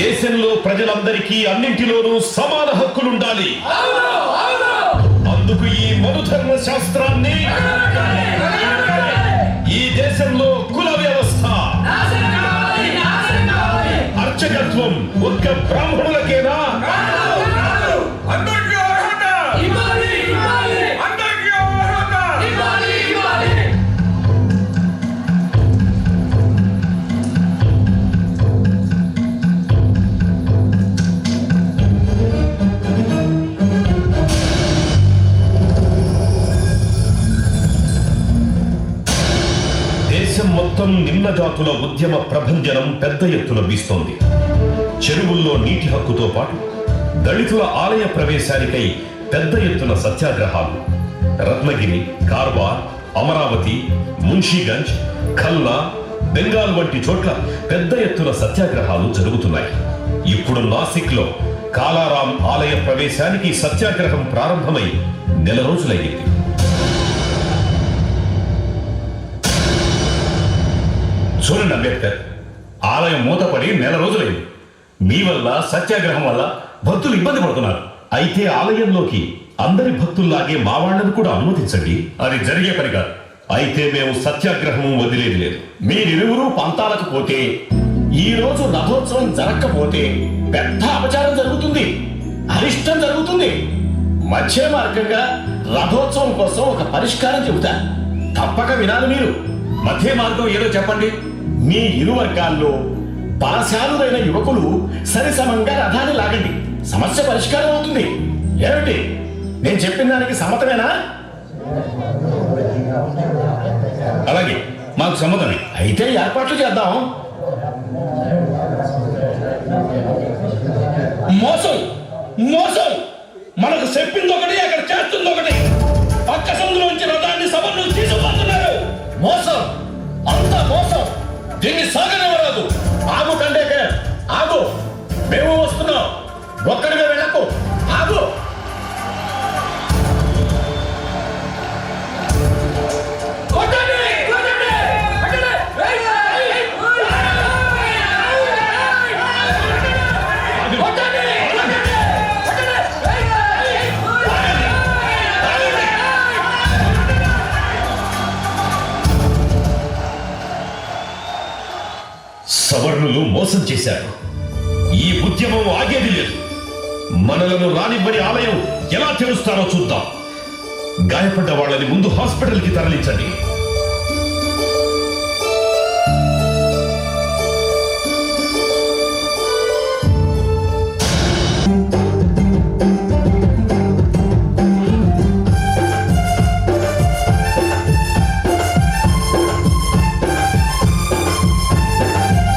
దేశంలో ప్రజలందరికీ అన్నింటిలోనూ సమాన హక్కులుండాలి. అందుకు ఈ మనుధర్మ శాస్త్రాన్ని, ఈ దేశంలో కుల వ్యవస్థ ఒక్క బ్రాహ్మణులకేనా? అందరికీ అర్హత ఇవ్వాలి, ఇవ్వాలి. అందరికీ అర్హత ఇవ్వాలి, ఇవ్వాలి. దేశం మొత్తం నిమ్న జాతుల ఉద్యమ ప్రభంజనం పెద్ద ఎత్తున వీస్తోంది. చెరువుల్లో నీటి హక్కుతో పాటు దళితుల ఆలయ ప్రవేశానికై పెద్ద ఎత్తున సత్యాగ్రహాలు. రత్నగిరి, కార్వార్, అమరావతి, మున్షీగంజ్, ఖల్నా, బెంగాల్ వంటి చోట్ల పెద్ద ఎత్తున సత్యాగ్రహాలు జరుగుతున్నాయి. ఇప్పుడు నాసిక్లో కాలారాం ఆలయ ప్రవేశానికి సత్యాగ్రహం ప్రారంభమై నెల రోజులయ్యింది. చూడండి అంబేద్కర్, ఆలయం మూతపడి నెల రోజులైంది. మీ వల్ల, సత్యాగ్రహం వల్ల భక్తులు ఇబ్బంది పడుతున్నారు. అయితే ఆలయంలోకి అందరి భక్తుల్లాగే మా వాళ్ళని కూడా అనుమతించండి. అది జరిగే పని కాదు. అయితే మేము సత్యాగ్రహం వదిలేది లేదు. మీరిరువురు పంతాలకు పోతే, ఈ రోజు రథోత్సవం జరగకపోతే పెద్ద అపచారం జరుగుతుంది, అరిష్టం జరుగుతుంది. మధ్య మార్గంగా రథోత్సవం కోసం ఒక పరిష్కారం చెబుతా, తప్పక వినాలి మీరు. మధ్య మార్గం ఏదో చెప్పండి. మీ ఇరు వర్గాల్లో బలశాలురైన యువకులు సరిసమంగా రథాన్ని లాగండి, సమస్య పరిష్కారం అవుతుంది. ఏమిటి, నేను చెప్పిన దానికి సమ్మతమేనా? అలాగే, మాకు సమ్మతమే. అయితే ఏర్పాట్లు చేద్దాం. మోసం, మోసం. మనకు చెప్పింది ఒకటి, అక్కడ చేస్తుంది ఒకటి. పక్క సందులోంచి రథాన్ని సభను తీసుకుపోతున్నారు. మోసం, అంత మోసం. దీన్ని సాగనివ్వరాదు. ఆగు కండేకర్, ఆగు. మేము వస్తున్నాం. ఒక్కడిగా వెళ్ళకు, ఆగు. కొట్టండి, కొట్టండి, కొట్టండి. కొట్టండి, కొట్టండి, సవర్ణులు మోసం చేశారు. ఈ ఉద్యమం ఆగేది లేదు. మనలను రానివ్వని ఆలయం ఎలా తెరుస్తారో చూద్దాం. గాయపడ్డ వాళ్ళని ముందు హాస్పిటల్కి తరలించండి.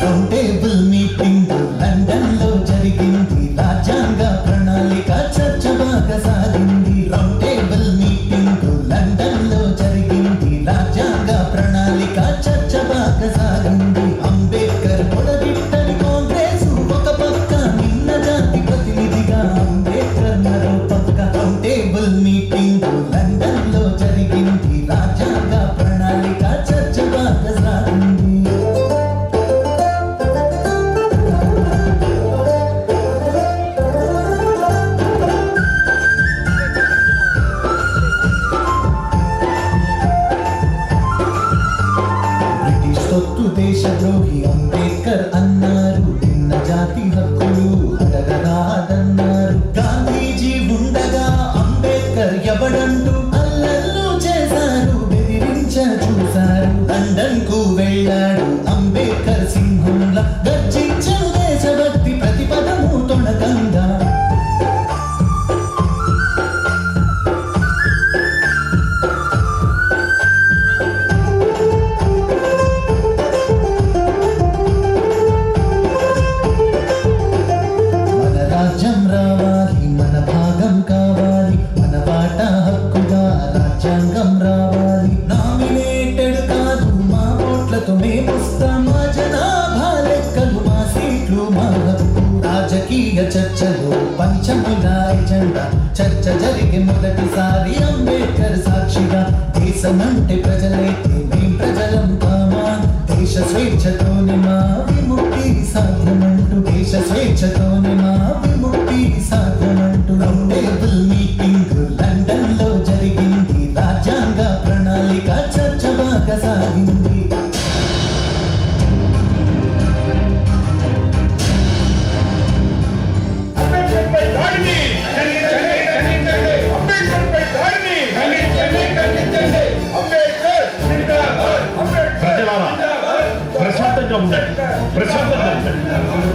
రౌండ్ టేబుల్ మీటింగ్ లండన్ లో జరిగింది. రాజ్యాంగ ప్రణాళిక చర్చ బాగా సాగింది. రౌండ్ టేబుల్ మీటింగ్ లండన్ లో జరిగింది. రాజ్యాంగ ప్రణాళిక చర్చ బాగా సాగింది. అంబేద్కర్ పొడగిట్టని కాంగ్రెస్ ఒక పక్క, నిన్న జాతి ప్రతినిధిగా అంబేద్కర్ మరో పక్క. రౌండ్ టేబుల్ మీటింగ్ లండన్ లో జరిగింది. రాజ్యాంగ ప్రణాళిక చర్చ బాగా సాగింది. బ్రిటిష్ తొత్తు దేశద్రోహి అంబేద్కర్ అన్నారు. నిన్న జాతి హక్కులు అడగరాదన్నారు. గాంధీజీ ఉండగా అంబేద్కర్ ఎవడంటూ అల్లర్లు చేశారు, బెదిరించ చూశారు. లండన్ కు వెళ్ళాడు అంబేద్కర్ సింహంలా, గర్జించను దేశభక్తి ప్రతిపదము తొణకంగా. మన రాజ్యం రావాలి, మన భాగం కావాలి, మన వాటా హక్కుగా రాజ్యాంగం రావాలి. నామినేటెడ్ కాదు, మా ఓట్లతో మేమొస్తాం. మా జనాభా లెక్కలు, మా సీట్లు, మా హక్కు. రాజకీయ చర్చలో పంచముల ఎజెండా, చర్చ జరిగే మొదటిసారి అంబేద్కర్ సాక్షిగా. దేశమంటే ప్రజలైతే మేం ప్రజలం కామా, దేశ స్వేచ్ఛతోనే మా విముక్తి సాధ్యమంటూ, దేశ స్వేచ్ఛతోనే మా విముక్తి సాధ్యమంటూ. రౌండ్ టేబుల్ మీటింగ్ లండన్ లో జరిగింది. రాజ్యాంగ ప్రణాళిక చర్చ బాగా సాగింది. ప్రశాంతంగా ఉండండి.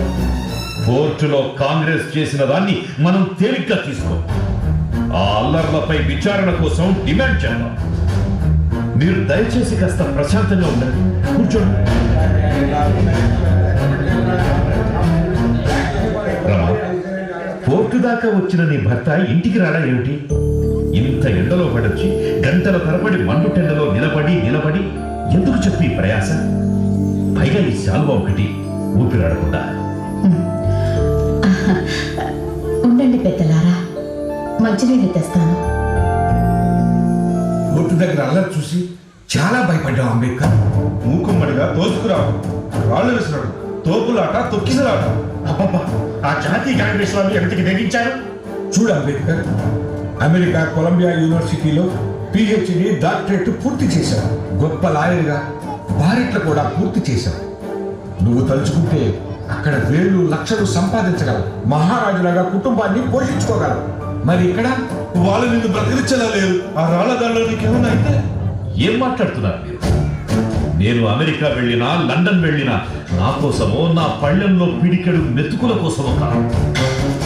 కోర్టులో కాంగ్రెస్ చేసిన దాన్ని మనం తేలిగ్గా తీసుకోం. ఆ అల్లర్లపై విచారణ కోసం డిమాండ్ చేద్దాం. మీరు దయచేసి కాస్త ప్రశాంతంగా ఉండండి. కూర్చోండి. రమా, కోర్టు దాకా వచ్చిన నీ భర్త ఇంటికి రాడా ఏమిటి? ఇంత ఎండలో పడొచ్చి గంటల తరబడి మండుటెండలో నిలబడి ఎందుకు చెప్పి ఈ ప్రయాస? పైగా ఈ శాలువా ఒకటి ఊపిరాడకుండా. ఉండండి పెద్దలారా, మంచినీళ్ళు తెస్తాను. కోర్టు దగ్గర అల్లరి చూసి చాలా భయపడ్డావు అంబేద్కర్. మూకుమ్మడిగా తోసుకురావు, రాళ్ళు విసిరాడు, తోపులాట తొక్కిసలాట. అబ్బబ్బా, ఆ జాతీయ కాంగ్రెస్ వాళ్ళు ఎంతకి తెగించారు? చూడు అంబేద్కర్, అమెరికా కొలంబియా యూనివర్సిటీలో పిహెచ్డి డాక్టరేట్ పూర్తి చేశావు. గొప్ప లాయర్గా భారత్లో కూడా పూర్తి చేశావు. నువ్వు తలుచుకుంటే అక్కడ వేలు లక్షలు సంపాదించగలవు. మహారాజులాగా కుటుంబాన్ని పోషించుకోగలవు. మరి ఇక్కడ వాళ్ళు నిన్ను బ్రతికించలా లేరు. ఆ రాళ్ల దాంట్లో నీకేమన్నా అయితే? ఏం మాట్లాడుతున్నారు మీరు? నేను అమెరికా వెళ్ళినా లండన్ వెళ్ళినా నా కోసమో నా పళ్ళెంలో పిడికెడు మెతుకుల కోసమో కాదు.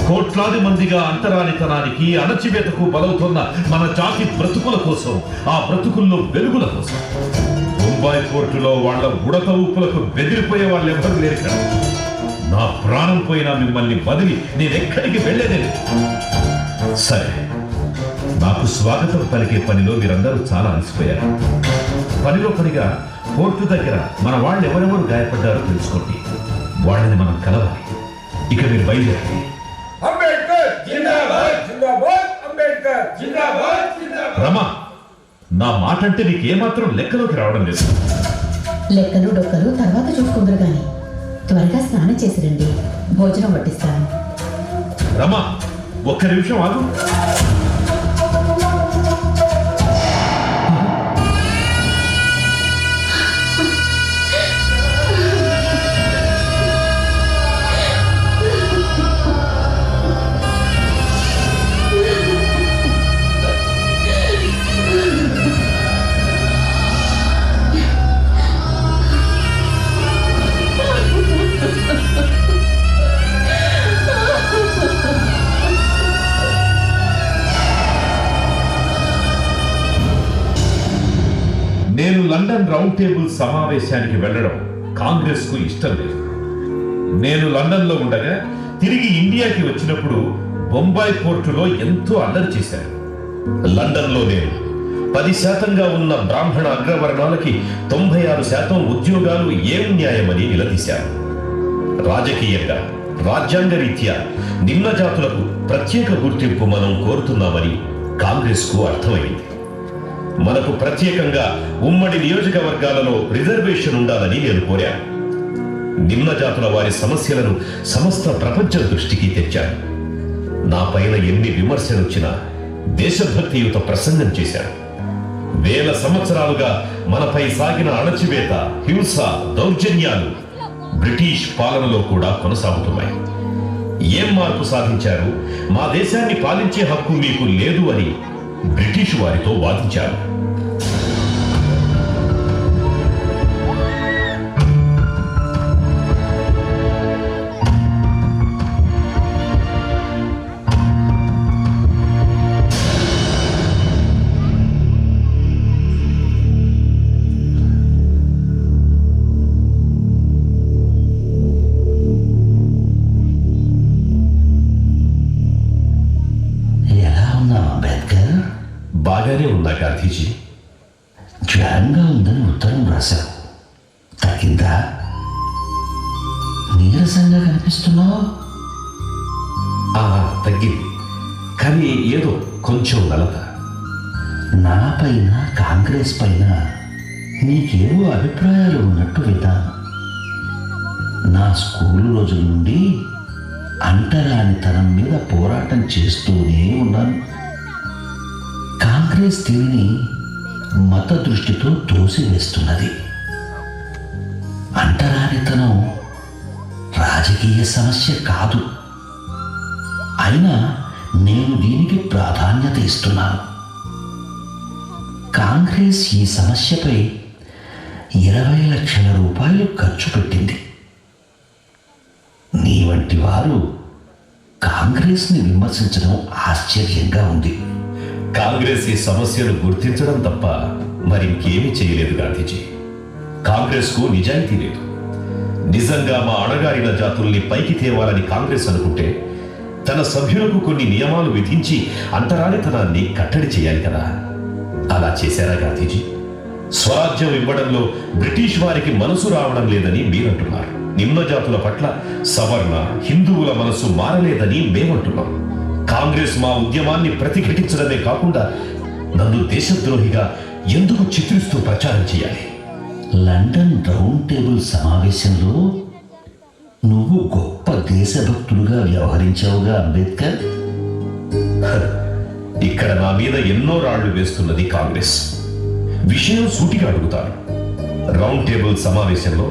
కోట్లాది మందిగా అంటరానితనానికి అణచివేతకు బలవుతున్న మన జాతి బ్రతుకుల కోసం, ఆ బ్రతుకుల్లో వెలుగుల కోసం. ముంబై కోర్టులో వాళ్ళ ఉడత ఊపులకు బెదిరిపోయే వాళ్ళు ఎవరు లేరు కదా. నా ప్రాణం పోయినా మిమ్మల్ని వదిలి నేనెక్కడికి వెళ్ళేదే లేదు. సరే, నాకు స్వాగతం పలికే పనిలో మీరందరూ చాలా అలసిపోయారు. పనిలో పనిగా కోర్టు దగ్గర మన వాళ్ళు ఎవరెవరు గాయపడ్డారో తెలుసుకోండి. వాళ్ళని మనం కలవాలి. ఇక మీరు బయలుదేరండి. అంబేద్కర్ జిందాబాద్, జిందాబాద్, అంబేద్కర్ జిందాబాద్, జిందాబాద్. రమా, నా మాట అంటే నీకు ఏమాత్రం లెక్కలోకి రావడం లేదు. లెక్కలు డొక్కలు తర్వాత చూసుకుందరు గాని త్వరగా స్నానం చేసి రండి, భోజనం వడ్డిస్తాను. రమా, ఒక్క నిమిషం ఆగు. నేను లండన్ రౌండ్ టేబుల్ సమావేశానికి వెళ్ళడం కాంగ్రెస్ కు ఇష్టం లేదు. నేను లండన్లో ఉండగా తిరిగి ఇండియాకి వచ్చినప్పుడు బొంబాయి కోర్టులో ఎంతో అల్లరి చేశారు. లండన్లో నేను 10% ఉన్న బ్రాహ్మణ అగ్రవర్ణాలకి 96% ఉద్యోగాలు ఏం న్యాయమని నిలదీశారు. రాజకీయంగా, రాజ్యాంగ రీత్యా నిమ్న జాతులకు ప్రత్యేక గుర్తింపు మనం కోరుతున్నామని కాంగ్రెస్ కు అర్థమైంది. మనకు ప్రత్యేకంగా ఉమ్మడి నియోజకవర్గాలలో రిజర్వేషన్ ఉండాలని నేను కోరాను. నిమ్న జాతుల వారి సమస్యలను సమస్త ప్రపంచం దృష్టికి తెచ్చాను. నా పైన ఎన్ని విమర్శలొచ్చినా దేశభక్తియుత ప్రసంగం చేశాను. వేల సంవత్సరాలుగా మనపై సాగిన అణచివేత, హింస, దౌర్జన్యాలు బ్రిటిష్ పాలనలో కూడా కొనసాగుతున్నాయి. ఏం మార్పు సాధించారు? మా దేశాన్ని పాలించే హక్కు మీకు లేదు అని బ్రిటిష్ వారితో వాదించారు. బాగానే ఉన్నా గాంధీజీ. జ్వరంగా ఉందని ఉత్తరం రాశావు. తగ్గిందా? నీరసంగా కనిపిస్తున్నావు. తగ్గింది, కానీ ఏదో కొంచెం నలత. నా పైన, కాంగ్రెస్ పైన నీకేవో అభిప్రాయాలు ఉన్నట్టు విన్నాను. నా స్కూలు రోజుల నుండి అంటరానితనం మీద పోరాటం చేస్తూనే ఉన్నాను. కాంగ్రెస్ దీనిని మత దృష్టితో తోసివేస్తున్నది. అంటరానితనం రాజకీయ సమస్య కాదు. అయినా నేను దీనికి ప్రాధాన్యత ఇస్తున్నాను. కాంగ్రెస్ ఈ సమస్యపై 20 లక్షల రూపాయలు ఖర్చు పెట్టింది. వారు కాంగ్రెస్ని విమర్శించడం ఆశ్చర్యంగా ఉంది. కాంగ్రెస్ ఈ సమస్యను గుర్తించడం తప్ప మరింకేమీ చేయలేదు గాంధీజీ. కాంగ్రెస్కు నిజాయితీ లేదు. నిజంగా మా అణగారిన జాతుల్ని పైకి తేవాలని కాంగ్రెస్ అనుకుంటే తన సభ్యులకు కొన్ని నియమాలు విధించి అంటరానితనాన్ని కట్టడి చేయాలి కదా. అలా చేశారా గాంధీజీ? స్వరాజ్యం ఇవ్వడంలో బ్రిటిష్ వారికి మనసు రావడం లేదని మీరంటున్నారు. నిమ్న జాతుల పట్ల సవర్ణ హిందువుల మనసు మారలేదని మేమంటున్నాం. కాంగ్రెస్ మా ఉద్యమాన్ని ప్రతిఘటించడమే కాకుండా నన్ను దేశద్రోహిగా ఎందుకు చిత్రిస్తూ ప్రచారం చేయాలి? లండన్ రౌండ్ టేబుల్ సమావేశంలో నువ్వు గొప్ప దేశభక్తులుగా వ్యవహరించావుగా అంబేద్కర్. ఇక్కడ నా మీద ఎన్నో రాళ్లు వేస్తున్నది కాంగ్రెస్. విషయం సూటిగా అడుగుతారు. రౌండ్ టేబుల్ సమావేశంలో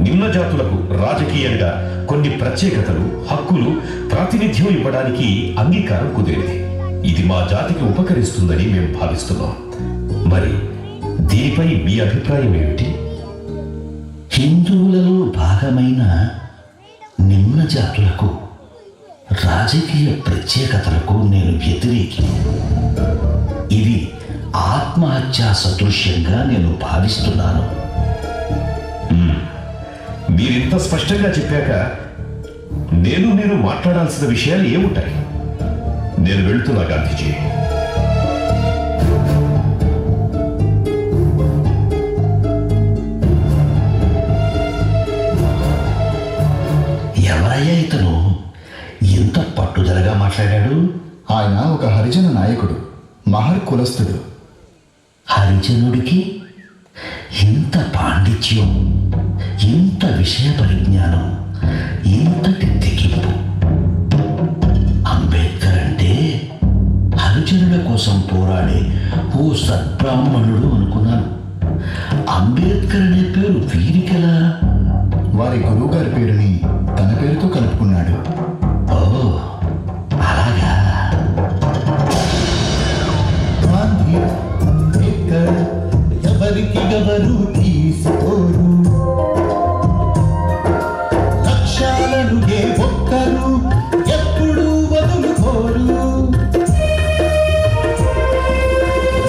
నిమ్న జాతులకు రాజకీయంగా కొన్ని ప్రత్యేకతలు, హక్కులు, ప్రాతినిధ్యం ఇవ్వడానికి అంగీకారం కుదిరింది. ఇది మా జాతికి ఉపకరిస్తుందని మేము భావిస్తున్నాం. మరి దీనిపై మీ అభిప్రాయం ఏమిటి? హిందువులలో భాగమైన నిమ్న జాతులకు రాజకీయ ప్రత్యేకతలకు నేను వ్యతిరేకి. ఇది ఆత్మహత్యా సదృశ్యంగా నేను భావిస్తున్నాను. మీరింత స్పష్టంగా చెప్పాక మీరు మాట్లాడాల్సిన విషయాలు ఏముంటాయి? నేను వెళ్తున్నా గాంధీజీ. ఎవరయ్యా ఇతను ఎంత పట్టుదలగా మాట్లాడాడు? ఆయన ఒక హరిజన నాయకుడు, మహర్ కులస్థుడు. హరిజనుడికి ఎంత పాండిత్యం, ఎంత విషయ పరిజ్ఞానం, ఎంతటి తెగింపు! అంబేద్కర్ అంటే హరిజనుల కోసం పోరాడే ఓ సద్బ్రాహ్మణుడు అనుకున్నాను. అంబేద్కర్ అనే పేరు వీరికెలా? వారి గురువు గారి పేరుని తన పేరుతో కలుపుకున్నాడు. ఓ అలాగా. గాంధీ అంబేద్కర్ ఎవరికి ఎవరు తీసుకోరు, లక్ష్యాలను ఏ ఒక్కరు ఎప్పుడు వదులుకోరు.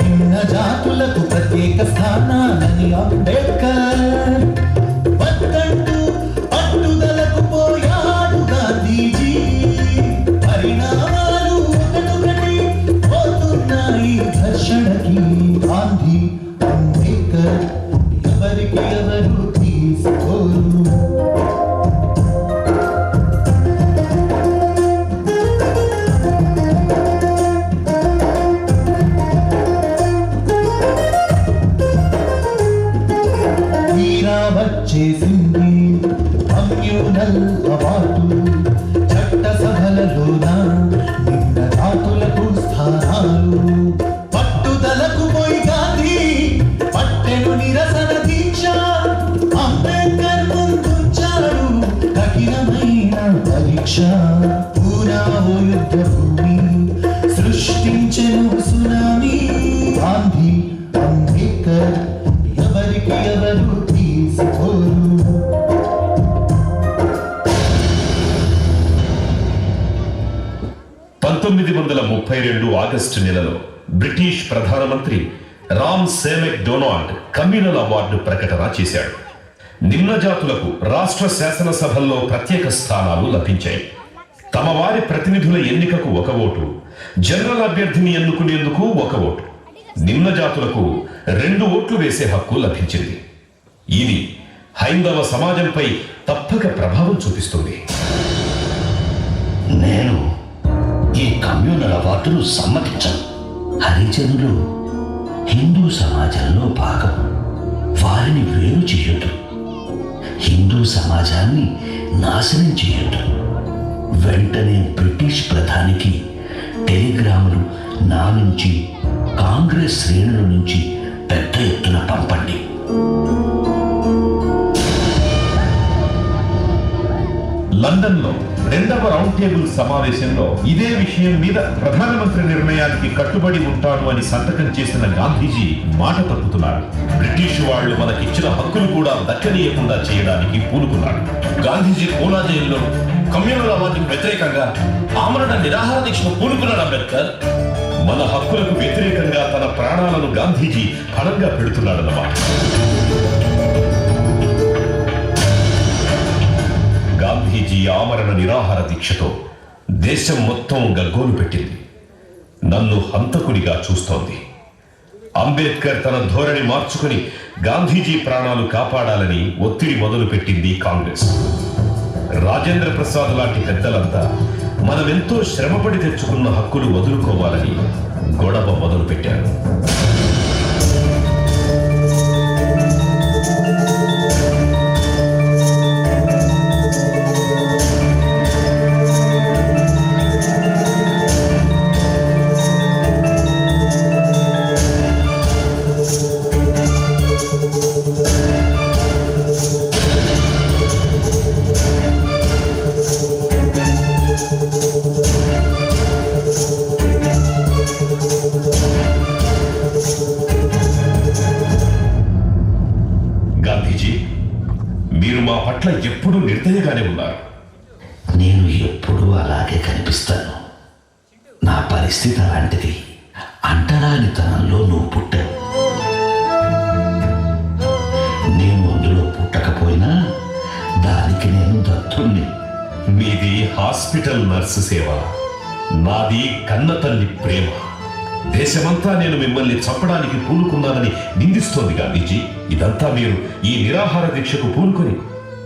నిమ్న జాతులకు ప్రత్యేక స్థానాలని అంబేద్కర్ వద్దంటూ పట్టుదలకు పోయాడు గాంధీజీ. పరిణామాలు ఒకటొకటి పోతున్నాయి ఘర్షణకి. గాంధీ అంబేద్కర్ ఎవరికి ఎవరు తీసుకోరు. తీరా వచ్చేసింది కమ్యూనల్ అవార్డు. చట్టసభలలోన నిమ్న జాతులకు స్థానాలు. పట్టుదలకు పోయి గాంధీ పట్టెను నిరసన దీక్ష. అంబేద్కర్ ముందుంచాడు కఠినమైన పరీక్ష. పూరా ఓ యుద్ధ భూమి సృష్టించెను సునామీ. గాంధీ అంబేద్కర్ ఎవరికి ఎవరు తీసుకోరు. 1932 ఆగస్టు నెలలో బ్రిటిష్ ప్రధానమంత్రి రామ్ సేమెక్ డొనాల్డ్ కమ్యూనల్ అవార్డు ప్రకటన చేశాడు. నిమ్న జాతులకు రాష్ట్ర శాసనసభల్లో ప్రత్యేక స్థానాలు లభించాయి. తమ వారి ప్రతినిధుల ఎన్నికకు 1 ఓటు, జనరల్ అభ్యర్థిని ఎన్నుకునేందుకు 1 ఓటు, నిమ్న జాతులకు 2 ఓట్లు వేసే హక్కు లభించింది. ఇది హైందవ సమాజంపై తప్పక ప్రభావం చూపిస్తుంది. నేను ఈ కమ్యూనల్ అవార్డును సమ్మతించను. హరిజనులు హిందూ సమాజంలో భాగం. వారిని వేరు చేయొద్దు. హిందూ సమాజాన్ని నాశనం చేయొద్దు. వెంటనే బ్రిటిష్ ప్రధానికి టెలిగ్రాములు నా నుంచి, కాంగ్రెస్ శ్రేణుల నుంచి పెద్ద ఎత్తున పంపండి. లండన్లో 2వ రౌండ్ టేబుల్ సమావేశంలో ఇదే విషయం మీద ప్రధానమంత్రి నిర్ణయానికి కట్టుబడి ఉంటాను అని సంతకం చేసిన గాంధీజీ మాట తప్పుతున్నారు. బ్రిటిష్ వాళ్ళు మనకిచ్చిన హక్కులు కూడా దక్కనీయకుండా చేయడానికి పూనుకున్నాడు. గాంధీజీ పూనా జైల్లో కమ్యూనల్వాదానికి వ్యతిరేకంగా ఆమరణ నిరాహార దీక్షను పూనుకున్నాడు అంబేద్కర్. మన హక్కులకు వ్యతిరేకంగా తన ప్రాణాలను గాంధీజీ పణంగా పెడుతున్నాడన్నమాట. గాంధీజీ ఆమరణ నిరాహార దీక్షతో దేశం మొత్తం గగ్గోలు పెట్టింది. నన్ను హంతకుడిగా చూస్తోంది. అంబేద్కర్ తన ధోరణి మార్చుకుని గాంధీజీ ప్రాణాలు కాపాడాలని ఒత్తిడి మొదలుపెట్టింది కాంగ్రెస్. రాజేంద్ర ప్రసాద్ లాంటి పెద్దలంతా మనమెంతో శ్రమపడి తెచ్చుకున్న హక్కులు వదులుకోవాలని గొడవ మొదలుపెట్టారు. ఎప్పుడూ నిర్దయగానే ఉన్నారు. నేను ఎప్పుడూ అలాగే కనిపిస్తాను. నా పరిస్థితి అలాంటిది. అంటరానితనంలో నువ్వు పుట్టావు. నేను అందులో పుట్టకపోయినా దానికి నేను దత్తుణ్ణి. మీది హాస్పిటల్ నర్సు సేవ, నాది కన్న తల్లి ప్రేమ. దేశమంతా నేను మిమ్మల్ని చంపడానికి పూనుకున్నానని నిందిస్తోంది గాంధీజీ. ఇదంతా మీరు ఈ నిరాహార దీక్షకు పూనుకొని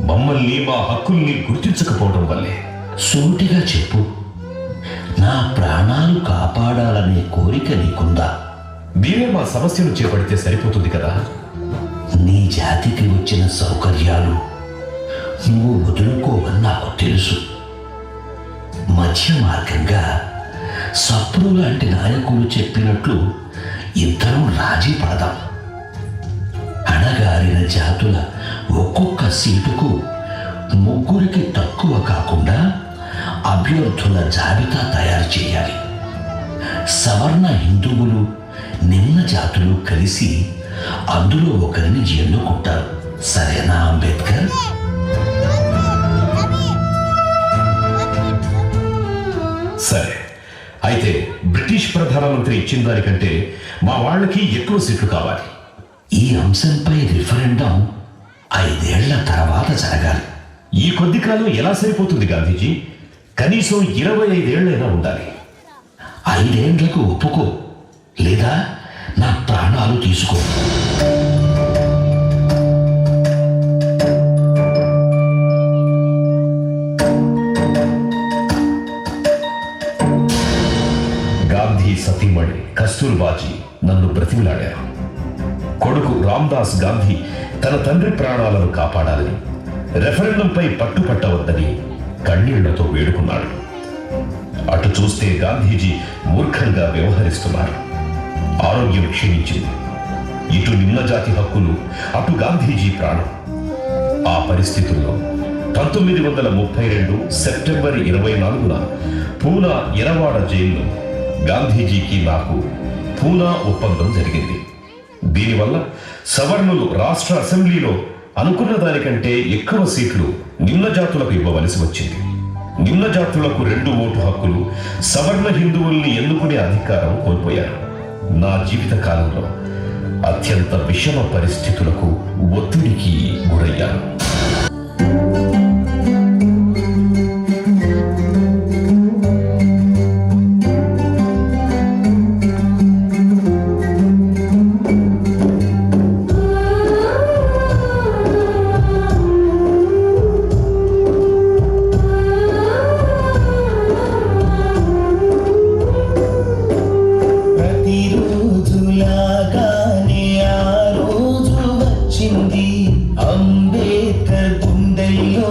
మమ్మల్ని, మా హక్కుల్ని గుర్తించకపోవడం వల్లే. సూటిగా చెప్పు, నా ప్రాణాలు కాపాడాలనే కోరిక నీకుందా? మీరే మా సమస్యను చేపడితే సరిపోతుంది కదా. నీ జాతికి వచ్చిన సౌకర్యాలు నువ్వు వదులుకోవని నాకు తెలుసు. మధ్య మార్గంగా సప్రు లాంటి నాయకులు చెప్పినట్లు ఇద్దరం రాజీ పడదాం. అణగారిన జాతుల ఒక్కొక్క సీటుకు 3 తక్కువ కాకుండా అభ్యర్థుల జాబితా తయారు చేయాలి. సవర్ణ హిందువులు, నిమ్న జాతులు కలిసి అందులో ఒకరిని ఎన్నుకుంటారు. సరేనా అంబేద్కర్? సరే, అయితే బ్రిటిష్ ప్రధానమంత్రి ఇచ్చిన దానికంటే మా వాళ్ళకి ఎక్కువ సీట్లు కావాలి. ఈ అంశంపై రిఫరెండం 5 ఏళ్ల తర్వాత జరగాలి. ఈ కొద్ది కాలం ఎలా సరిపోతుంది గాంధీజీ? కనీసం 25 ఏళ్లైనా ఉండాలి. 5 ఏళ్లకు ఒప్పుకో, లేదా నా ప్రాణాలు తీసుకో. గాంధీ సతీమణి కస్తూర్బాజీ నన్ను బ్రతిమిలాడారు. కొడుకు రామ్దాస్ గాంధీ తన తండ్రి ప్రాణాలను కాపాడాలని, రెఫరెండంపై పట్టుపట్టవద్దని కన్నీళ్లతో వేడుకున్నాడు. అటు చూస్తే గాంధీజీ మూర్ఖంగా వ్యవహరిస్తున్నారు. ఆరోగ్యం క్షీణించింది. ఇటు నిమ్నజాతి హక్కులు, అటు గాంధీజీ ప్రాణం. ఆ పరిస్థితుల్లో 1932 సెప్టెంబర్ 24న పూనా ఎరవాడ జైల్లో గాంధీజీకి నాకు పూనా ఒప్పందం జరిగింది. దీనివల్ల సవర్ణులు రాష్ట్ర అసెంబ్లీలో అనుకున్న దానికంటే ఎక్కువ సీట్లు నిమ్న జాతులకు ఇవ్వవలసి వచ్చింది. నిమ్న జాతులకు 2 ఓటు హక్కులు, సవర్ణ హిందువుల్ని ఎన్నుకునే అధికారం కోల్పోయారు. నా జీవిత కాలంలో అత్యంత విషమ పరిస్థితులకు, ఒత్తిడికి గురయ్యాను. ప్రతిరోజులాగానే ఆ రోజు వచ్చింది. అంబేద్కర్ గుండెల్లో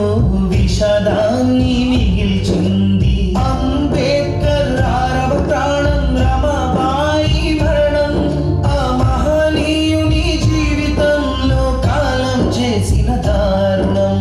విషాదాన్ని మిగిల్చింది. అంబేద్కర్ ఆరవ ప్రాణం, రమాబాయి మరణం, ఆ మహనీయుని జీవితంలో కాలం చేసిన దారుణం.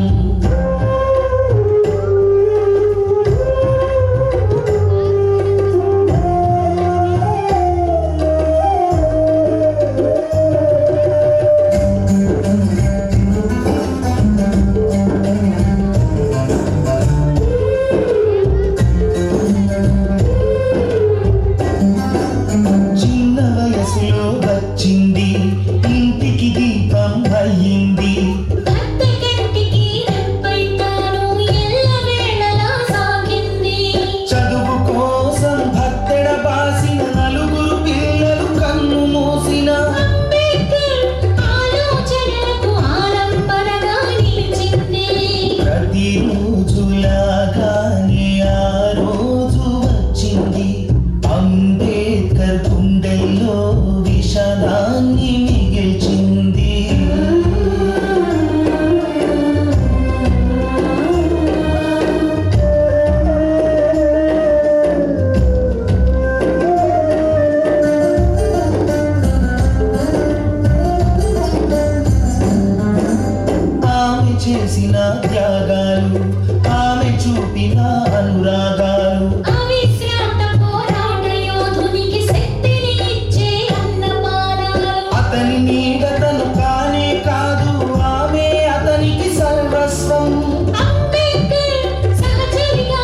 ప్రతిరోజులాగానే ఆ రోజు వచ్చింది. అంబేద్కర్ గుండెల్లో విషాదాన్ని మిగిల్చింది. ఆమె చేసిన త్యాగాలు, ఆమె చూపిన అనురాగాలు, అవిశ్రాంత పోరాట యోధునికి శక్తిని ఇచ్చే అన్నపానాలు. అతని నీడతను కానే కాదు, ఆమె అతనికి సర్వస్వం. అంబేద్కర్ సహచరిగా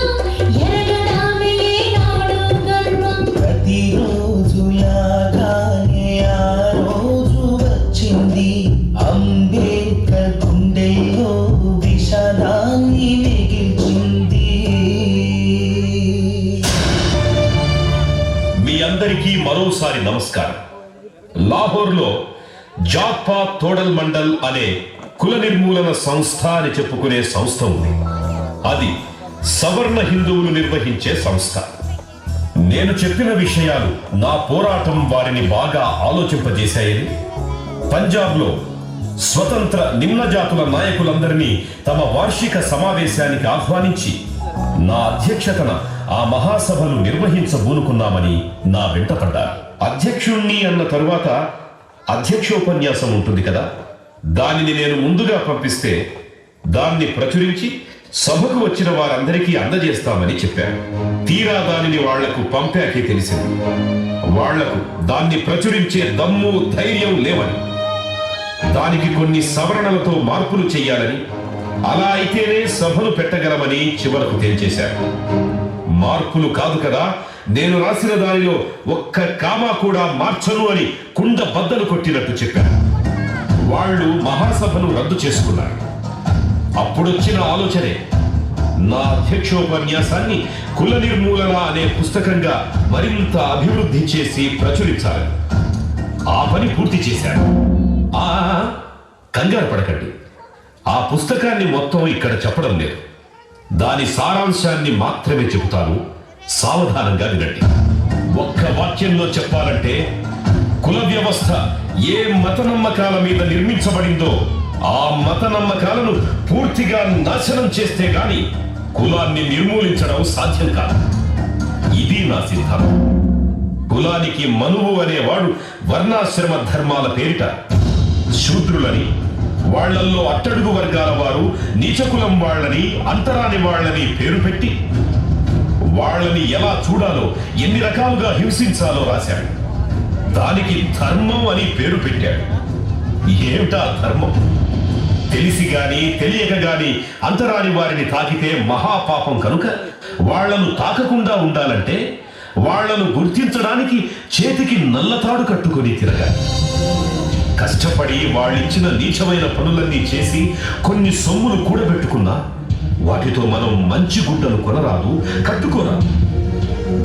ఎరగడామే ఏనాడు గర్వం. ప్రతిరోజులాగానే ఆ రోజు వచ్చింది. అంబేద్కర్ గుండెల్లో విషాదాన్ని మిగిల్చింది. మీ అందరికీ మరోసారి నమస్కారం. లాహోర్లో జాత్పాత్ తోడల్ మండల్ అనే కుల నిర్మూలన సంస్థ అని చెప్పుకునే సంస్థ ఉంది. అది సవర్ణ హిందువులు నిర్వహించే సంస్థ. నేను చెప్పిన విషయాలు నా పోరాటం వారిని బాగా ఆలోచింపజేశాయని పంజాబ్లో స్వతంత్ర నిమ్న జాతుల నాయకులందరినీ తమ వార్షిక సమావేశానికి ఆహ్వానించి నా అధ్యక్షతన ఆ మహాసభను నిర్వహించబూనుకున్నామని నా వెంటపడ్డారు. అధ్యక్షుణ్ణి అన్న తరువాత అధ్యక్షోపన్యాసం ఉంటుంది కదా, దానిని నేను ముందుగా పంపిస్తే దాన్ని ప్రచురించి సభకు వచ్చిన వారందరికీ అందజేస్తామని చెప్పారు. తీరా దానిని వాళ్లకు పంపాకే తెలిసింది వాళ్లకు దాన్ని ప్రచురించే దమ్ము ధైర్యం లేవని, దానికి కొన్ని సవరణలతో మార్పులు చేయాలని, అలా అయితేనే సభను పెట్టగలమని చివరకు తేల్చేశారు. మార్పులు కాదు కదా, నేను రాసిన దానిలో ఒక్క కామా కూడా మార్చను అని కుండ బద్దలు కొట్టినట్టు చెప్పారు. వాళ్ళు మహాసభను రద్దు చేసుకున్నారు. అప్పుడొచ్చిన ఆలోచనే నా అధ్యక్షోపన్యాసాన్ని కుల నిర్మూలన అనే పుస్తకంగా మరింత అభివృద్ధి చేసి ప్రచురించాలి. ఆ పని పూర్తి చేశారు. కంగారు పడకండి, ఆ పుస్తకాన్ని మొత్తం ఇక్కడ చెప్పడం లేదు. దాని సారాంశాన్ని మాత్రమే చెబుతాను, సావధానంగా వినండి. ఒక్క వాక్యంలో చెప్పాలంటే, కుల వ్యవస్థ ఏ మత నమ్మకాల మీద నిర్మించబడిందో ఆ మత నమ్మకాలను పూర్తిగా నాశనం చేస్తే గాని కులాన్ని నిర్మూలించడం సాధ్యం కాదు. ఇది నా సిద్ధాంతం. కులానికి మనువు అనేవాడు వర్ణాశ్రమ ధర్మాల పేరిట శూద్రులని, వాళ్లల్లో అట్టడుగు వర్గాల వారు నీచకులం వాళ్ళని, అంతరాని వాళ్ళని పేరు పెట్టి వాళ్ళని ఎలా చూడాలో, ఎన్ని రకాలుగా హింసించాలో రాశాడు. దానికి ధర్మం అని పేరు పెట్టాడు. ఏమిటా ధర్మం? తెలిసి గాని తెలియక గాని అంతరాని వారిని తాకితే మహాపాపం కనుక వాళ్లను తాకకుండా ఉండాలంటే వాళ్లను గుర్తించడానికి చేతికి నల్లతాడు కట్టుకొని తిరగాలి. కష్టపడి వాళ్ళిచ్చిన నీచమైన పనులన్నీ చేసి కొన్ని సొమ్ములు కూడబెట్టుకున్నా వాటితో మనం మంచి గుడ్డను కొనరాదు, కట్టుకోరాదు.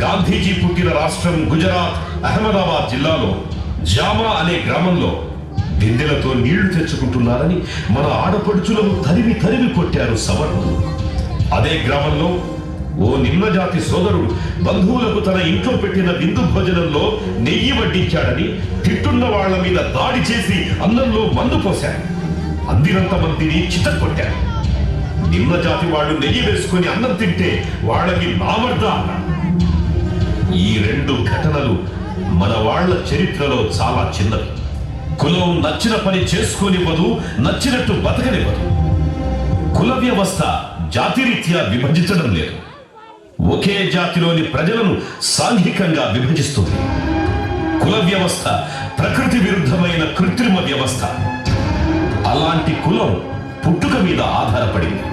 గాంధీజీ పుట్టిన రాష్ట్రం గుజరాత్ అహ్మదాబాద్ జిల్లాలో జామా అనే గ్రామంలో బిందెలతో నీళ్లు తెచ్చుకుంటున్నారని మన ఆడపడుచులను తరిమి తరిమి కొట్టారు సవర్ణులు. అదే గ్రామంలో ఓ నిమ్నజాతి సోదరుడు బంధువులకు తన ఇంట్లో పెట్టిన విందు భోజనంలో నెయ్యి వడ్డించాడని తిట్టున్న వాళ్ల మీద దాడి చేసి అన్నంలో మందు పోశాడు. అందినంత మందిని చితక్కొట్టాడు. నిమ్నజాతి వాళ్ళు నెయ్యి వేసుకుని అన్నం తింటే వాళ్ళకి నామర్దా అన్నారు. ఈ రెండు ఘటనలు మన వాళ్ల చరిత్రలో చాలా చిన్నవి. కులం నచ్చిన పని చేసుకోనివ్వదు, నచ్చినట్టు బతకనివ్వదు. కుల వ్యవస్థ జాతిరీత్యా విభజించడం లేదు, ఒకే జాతిలోని ప్రజలను సాంఘికంగా విభజిస్తుంది. కుల వ్యవస్థ ప్రకృతి విరుద్ధమైన కృత్రిమ వ్యవస్థ. అలాంటి కులం పుట్టుక మీద ఆధారపడింది.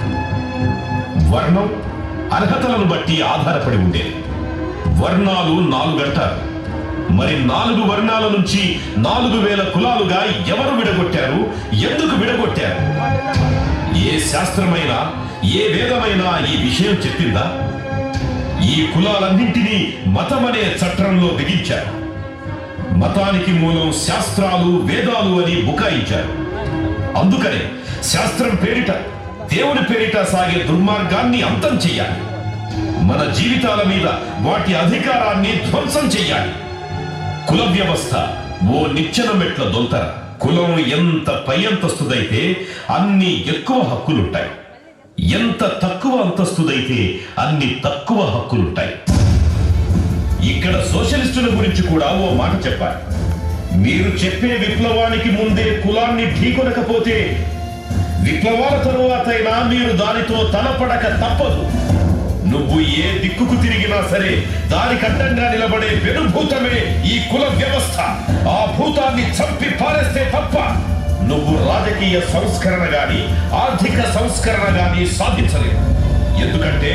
వర్ణం అర్హతలను బట్టి ఆధారపడి ఉండేది. వర్ణాలు 4 అంటారు. మరి 4 వర్ణాల నుంచి 4000 కులాలుగా ఎవరు విడగొట్టారు? ఎందుకు విడగొట్టారు? ఏ శాస్త్రమైనా, ఏ వేదమైనా ఈ విషయం చెప్పిందా? ఈ కులాలన్నింటినీ మతమనే చట్రంలో బిగించారు. మతానికి మూలం శాస్త్రాలు, వేదాలు అని బుకాయించారు. అందుకనే శాస్త్రం పేరిట దేవుని పేరిట సాగే దుర్మార్గాన్ని అంతం చెయ్యాలి. మన జీవితాల మీద వాటి అధికారాన్ని ధ్వంసం చెయ్యాలి. కుల వ్యవస్థ ఓ నిచ్చెన మెట్ల దొంతర. కులం ఎంత పై అంతస్తుదైతే అన్ని ఎక్కువ హక్కులుంటాయి, ఎంత తక్కువ అంతస్తుదైతే అన్ని తక్కువ హక్కులుంటాయి. ఇక్కడ సోషలిస్టుల గురించి కూడా ఓ మాట చెప్పాలి. మీరు చెప్పే విప్లవానికి ముందే కులాన్ని ఢీకొనకపోతే విప్లవాల తరువాతైనా మీరు దానితో తలపడక తప్పదు. నువ్వు ఏ దిక్కుకు తిరిగినా సరే దానికి అడ్డంగా నిలబడే వెనుభూతమే ఈ కుల వ్యవస్థ. ఆ భూతాన్ని చంపి పారేస్తే తప్ప నువ్వు రాజకీయ సంస్కరణ గాని ఆర్థిక సంస్కరణ గాని సాధించలేవు. ఎందుకంటే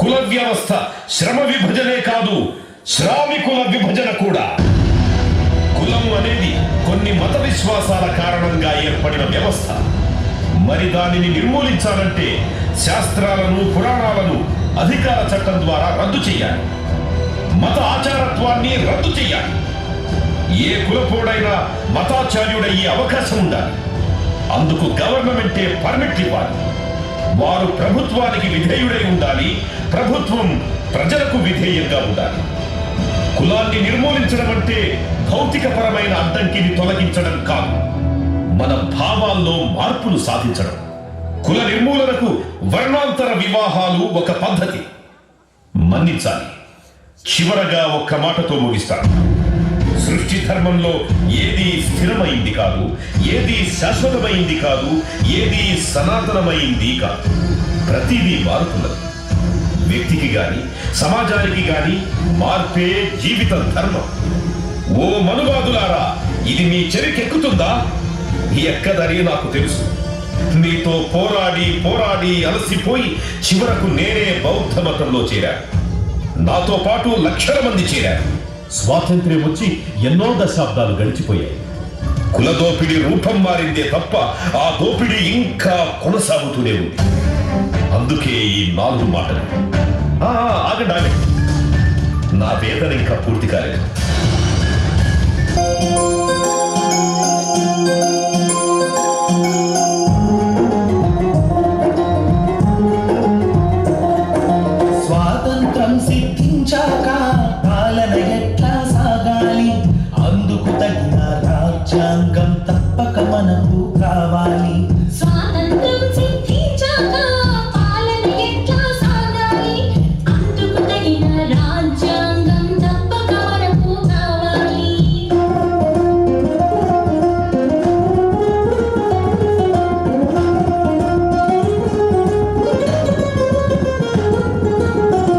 కుల వ్యవస్థ శ్రమ విభజనే కాదు, శ్రామికుల విభజన కూడా. కులం అనేది కొన్ని మత విశ్వాసాల కారణంగా ఏర్పడిన వ్యవస్థ. మరి దానిని నిర్మూలించాలంటే శాస్త్రాలను పురాణాలను అధికార చట్టం ద్వారా రద్దు చేయాలి. మత ఆచారత్వాన్ని రద్దు చేయాలి. ఏ కులపోడైనా మతాచార్యుడయ్యే అవకాశం ఉండాలి. అందుకు గవర్నమెంటే పర్మిట్ ఇవ్వాలి. వారు ప్రభుత్వానికి విధేయుడై ఉండాలి, ప్రభుత్వం ప్రజలకు విధేయంగా ఉండాలి. కులాన్ని నిర్మూలించడం అంటే భౌతికపరమైన అడ్డంకిని తొలగించడం కాదు, మన భావాల్లో మార్పులు సాధించడం. కుల నిర్మూలనకు వర్ణాంతర వివాహాలు ఒక పద్ధతి. మన్నించాలి. చివరగా ఒక్క మాటతో ముగిస్తాను. సృష్టి ధర్మంలో ఏది స్థిరమైంది కాదు, ఏది శాశ్వతమైంది కాదు, ఏది సనాతనమైంది కాదు. ప్రతిదీ మారుతున్నది. వ్యక్తికి గాని సమాజానికి గాని మార్పే జీవిత ధర్మం. ఓ మనువాదులారా, ఇది మీ చెవికెక్కుతుందా? ఎక్కదని నాకు తెలుసు. మీతో పోరాడి పోరాడి అలసిపోయి చివరకు నేనే బౌద్ధ మతంలో చేరాను. నాతో పాటు లక్షల మంది చేరారు. స్వాతంత్ర్యం వచ్చి ఎన్నో దశాబ్దాలు గడిచిపోయాయి. కుల దోపిడీ రూపం మారిందే తప్ప ఆ దోపిడీ ఇంకా కొనసాగుతూనే ఉంది. అందుకే ఈ 4 మాటలు. ఆగండి ఆగండి, నా వేదన ఇంకా పూర్తి కాలేదు. స్వాతంత్రం సిద్ధించాక పాలన ఎట్లా సాగాలి, అందుకు తగిన రాజ్యాంగం తప్పక మనకు కావాలి. స్వాతంత్రం సిద్ధించాక పాలన ఎట్లా సాగాలి, అందుకు తగిన రాజ్యాంగం తప్పక మనకు కావాలి.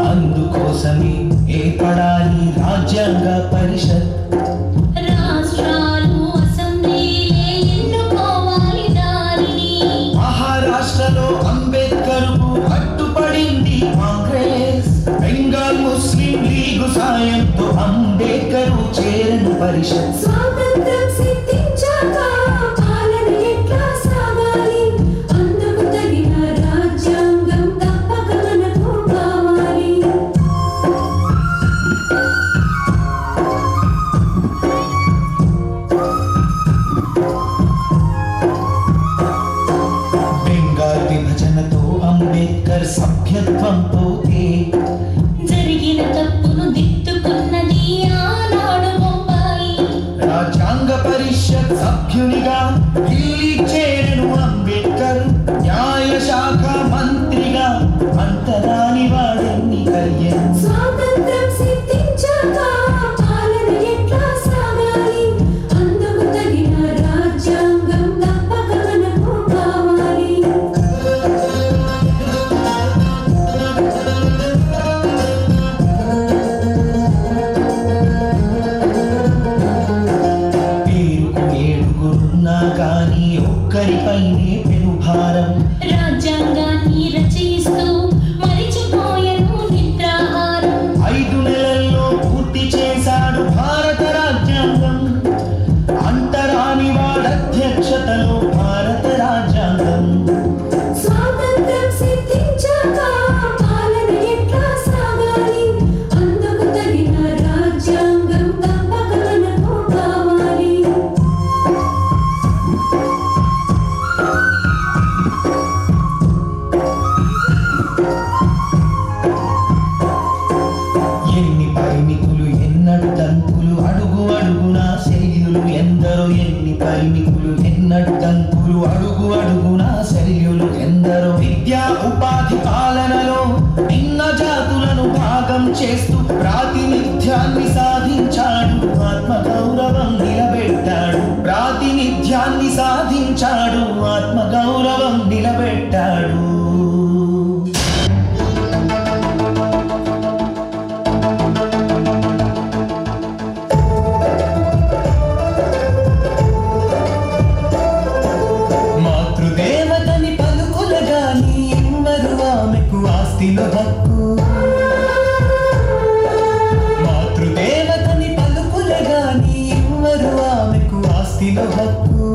అందుకోసమే ఏర్పడాలి రాజ్యాంగ పరిషత్. రాష్ట్రాలు అసెంబ్లీలే ఎన్నుకోవాలి దారిని. మహారాష్ట్రలో అంబేద్కర్కు అడ్డుపడింది కాంగ్రెస్. బెంగాల్ ముస్లిం లీగు సాయంతో అంబేద్కర్ చేరను పరిషత్. స్వాతంత్రం సిద్ధించాక పాలన ఎట్లా సాగాలి, అందుకు తగిన రాజ్యాంగం తప్పక మనకు కావాలి. బెంగాల్ విభజనతో అంబేద్కర్ సభ్యత్వం పోతే జరిగిన తప్పును దిద్దుకున్నది ఆనాడు బొంబాయి. రాజ్యాంగ పరిషత్ సభ్యునిగా ఢిల్లీ చేరను అంబేద్కర్. న్యాయ శాఖ మంత్రిగా అంతరాని వాడెన్నికయ్యాను. స్వాతంత్రం సిద్ధించాక పాలన ఎట్లా సాగాలి, అందుకు తగిన రాజ్యాంగం తప్పక మనకు కావాలి. పేరుకు 7గురున్నా గాని ఒక్కరిపైనే పెను భారం. రాజ్యాంగాన్ని రచిస్తూ మరిచిపోయే చేస్తూ ప్రాతినిధ్యాన్ని సాధించాడు, ఆత్మగౌరవం నిలబెట్టాడు. ప్రాతినిధ్యాన్ని సాధించాడు, ఆత్మగౌరవం నిలబెట్టాడు. మాతృదేవతని పలుకులగాని ఇవ్వరు ఆమెకు ఆస్తిలో హక్కు. మాతృదేవతని పలుకులగాని ఇవ్వరు ఆమెకు ఆస్తిలో హక్కు.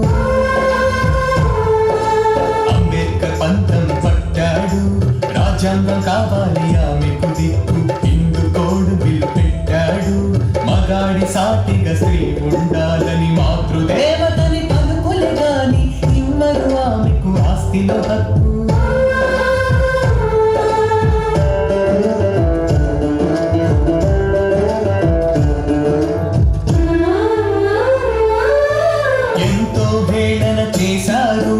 అంబేద్కర్ పంతం పట్టాడు, రాజ్యాంగం కావాలి ఆమెకు దిక్కు. హిందూ కోడ్ బిల్లు పెట్టాడు, మగాడి సాటిగా స్త్రీ ఉండాలని. మాతృదేవతని పలుకులగాని ఇవ్వరు ఆమెకు ఆస్తిలో హక్కు. ఎంతో వేళన చేశారు,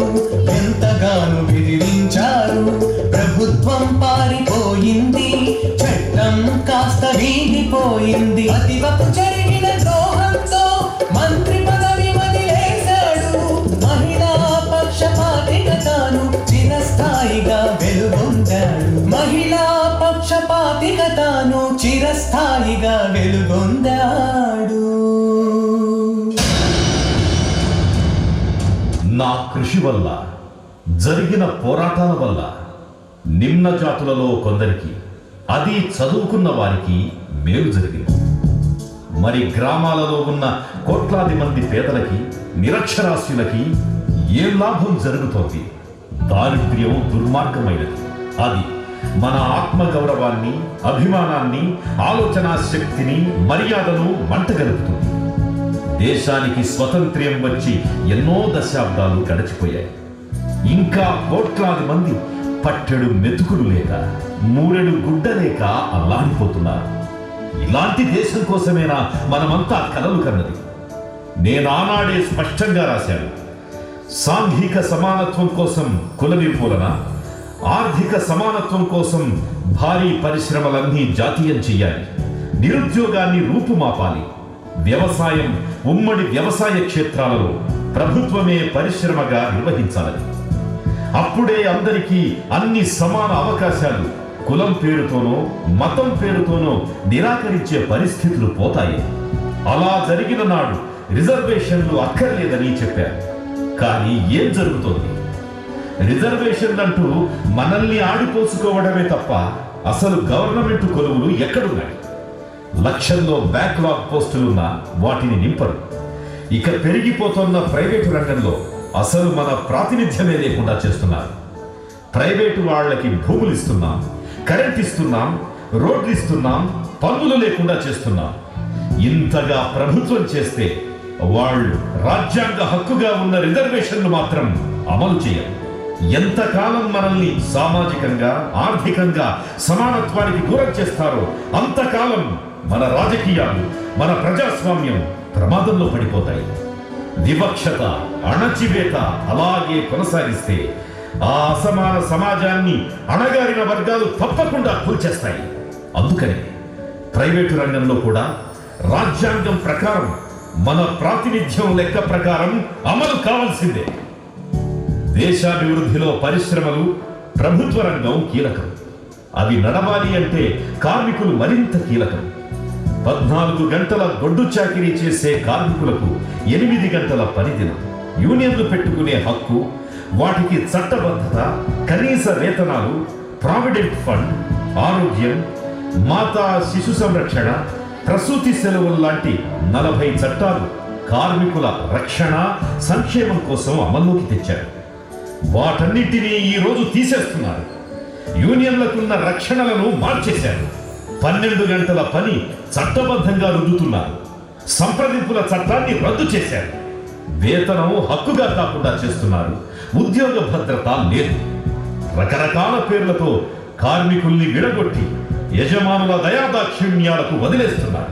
ఎంతగానో బెదిరించారు. ప్రభుత్వం పారిపోయింది, చట్టం కాస్త వీగిపోయింది. అతివకు జరిగిన ద్రోహంతో మంత్రి పదవి వదిలేశాడు. మహిళా పక్షపాతిగా తాను చిరస్థాయిగా వెలుగొందాడు. మహిళా పక్షపాతిగా తాను చిరస్థాయిగా వెలుగొందాడు. నా కృషి వల్ల, జరిగిన పోరాటాల వల్ల నిమ్న జాతులలో కొందరికి, అది చదువుకున్న వారికి మేలు జరిగింది. మరి గ్రామాలలో ఉన్న కోట్లాది మంది పేదలకి, నిరక్షరాస్యులకి ఏ లాభం జరుగుతోంది? దారిద్ర్యం దుర్మార్గమైనది. అది మన ఆత్మగౌరవాన్ని, అభిమానాన్ని, ఆలోచనా శక్తిని, మర్యాదను మంటగలుపుతుంది. దేశానికి స్వతంత్ర్యం వచ్చి ఎన్నో దశాబ్దాలు గడిచిపోయాయి. ఇంకా కోట్లాది మంది పట్టెడు మెతుకులు లేక, మూరెడు గుడ్డ లేక అల్లాడిపోతున్నారు. ఇలాంటి దేశం కోసమేనా మనమంతా కలలు కన్నది? నేనానాడే స్పష్టంగా రాశాను. సాంఘిక సమానత్వం కోసం కుల నిర్మూలన, ఆర్థిక సమానత్వం కోసం భారీ పరిశ్రమలన్నీ జాతీయం చెయ్యాలి. నిరుద్యోగాన్ని రూపుమాపాలి. వ్యవసాయం, ఉమ్మడి వ్యవసాయ క్షేత్రాలలో ప్రభుత్వమే పరిశ్రమగా నిర్వహించాలి. అప్పుడే అందరికీ అన్ని సమాన అవకాశాలు కులం పేరుతోనో మతం పేరుతోనో నిరాకరించే పరిస్థితులు పోతాయి. అలా జరిగిన నాడు రిజర్వేషన్లు అక్కర్లేదని చెప్పారు. కానీ ఏం జరుగుతోంది? రిజర్వేషన్లంటూ మనల్ని ఆడిపోసుకోవడమే తప్ప అసలు గవర్నమెంట్ కొలువులు ఎక్కడున్నాయి? లక్షల్లో బ్యాక్లాగ్ పోస్టులున్నా వాటిని నింపరు. ఇక పెరిగిపోతున్న ప్రైవేటు రంగంలో అసలు మన ప్రాతినిధ్యమే లేకుండా చేస్తున్నారు. ప్రైవేటు వాళ్ళకి భూములు ఇస్తున్నాం, కరెంట్ ఇస్తున్నాం, రోడ్లు ఇస్తున్నాం, పన్నులు లేకుండా చేస్తున్నాం. ఇంతగా ప్రభుత్వం చేస్తే వాళ్ళు రాజ్యాంగ హక్కుగా ఉన్న రిజర్వేషన్లు మాత్రం అమలు చేయరు. ఎంతకాలం మనల్ని సామాజికంగా, ఆర్థికంగా సమానత్వానికి దూరం చేస్తారో అంతకాలం మన రాజకీయాలు, మన ప్రజాస్వామ్యం ప్రమాదంలో పడిపోతాయి. వివక్షత, అణచివేత అలాగే కొనసాగిస్తే ఆ అసమాన సమాజాన్ని అణగారిన వర్గాలు తప్పకుండా కూల్చేస్తాయి. అందుకని ప్రైవేటు రంగంలో కూడా రాజ్యాంగం ప్రకారం మన ప్రాతినిధ్యం లెక్క ప్రకారం అమలు కావాల్సిందే. దేశాభివృద్ధిలో పరిశ్రమలు, ప్రభుత్వ రంగం కీలకం. అవి నడవాలి అంటే కార్మికులు మరింత కీలకం. 14 గంటల గొడ్డు చాకిరీ చేసే కార్మికులకు 8 గంటల పనిదినం, యూనియన్లు పెట్టుకునే హక్కు, వాటికి చట్టబద్ధత, కనీస వేతనాలు, ప్రావిడెంట్ ఫండ్, ఆరోగ్యం, మాతా శిశు సంరక్షణ, ప్రసూతి సెలవులు లాంటి 40 చట్టాలు కార్మికుల రక్షణ, సంక్షేమం కోసం అమల్లోకి తెచ్చారు. వాటన్నిటినీ ఈ రోజు తీసేస్తున్నారు. యూనియన్లకున్న రక్షణలను మార్చేశారు. 12 గంటల పని చట్టబద్ధంగా రుద్దుతున్నారు. సంప్రదింపుల చట్టాన్ని రద్దు చేశారు. వేతనం హక్కుగా కాకుండా చేస్తున్నారు. ఉద్యోగ భద్రత లేదు. రకరకాల పేర్లతో కార్మికుల్ని విడగొట్టి యజమానుల దయాదాక్షిణ్యాలకు వదిలేస్తున్నారు.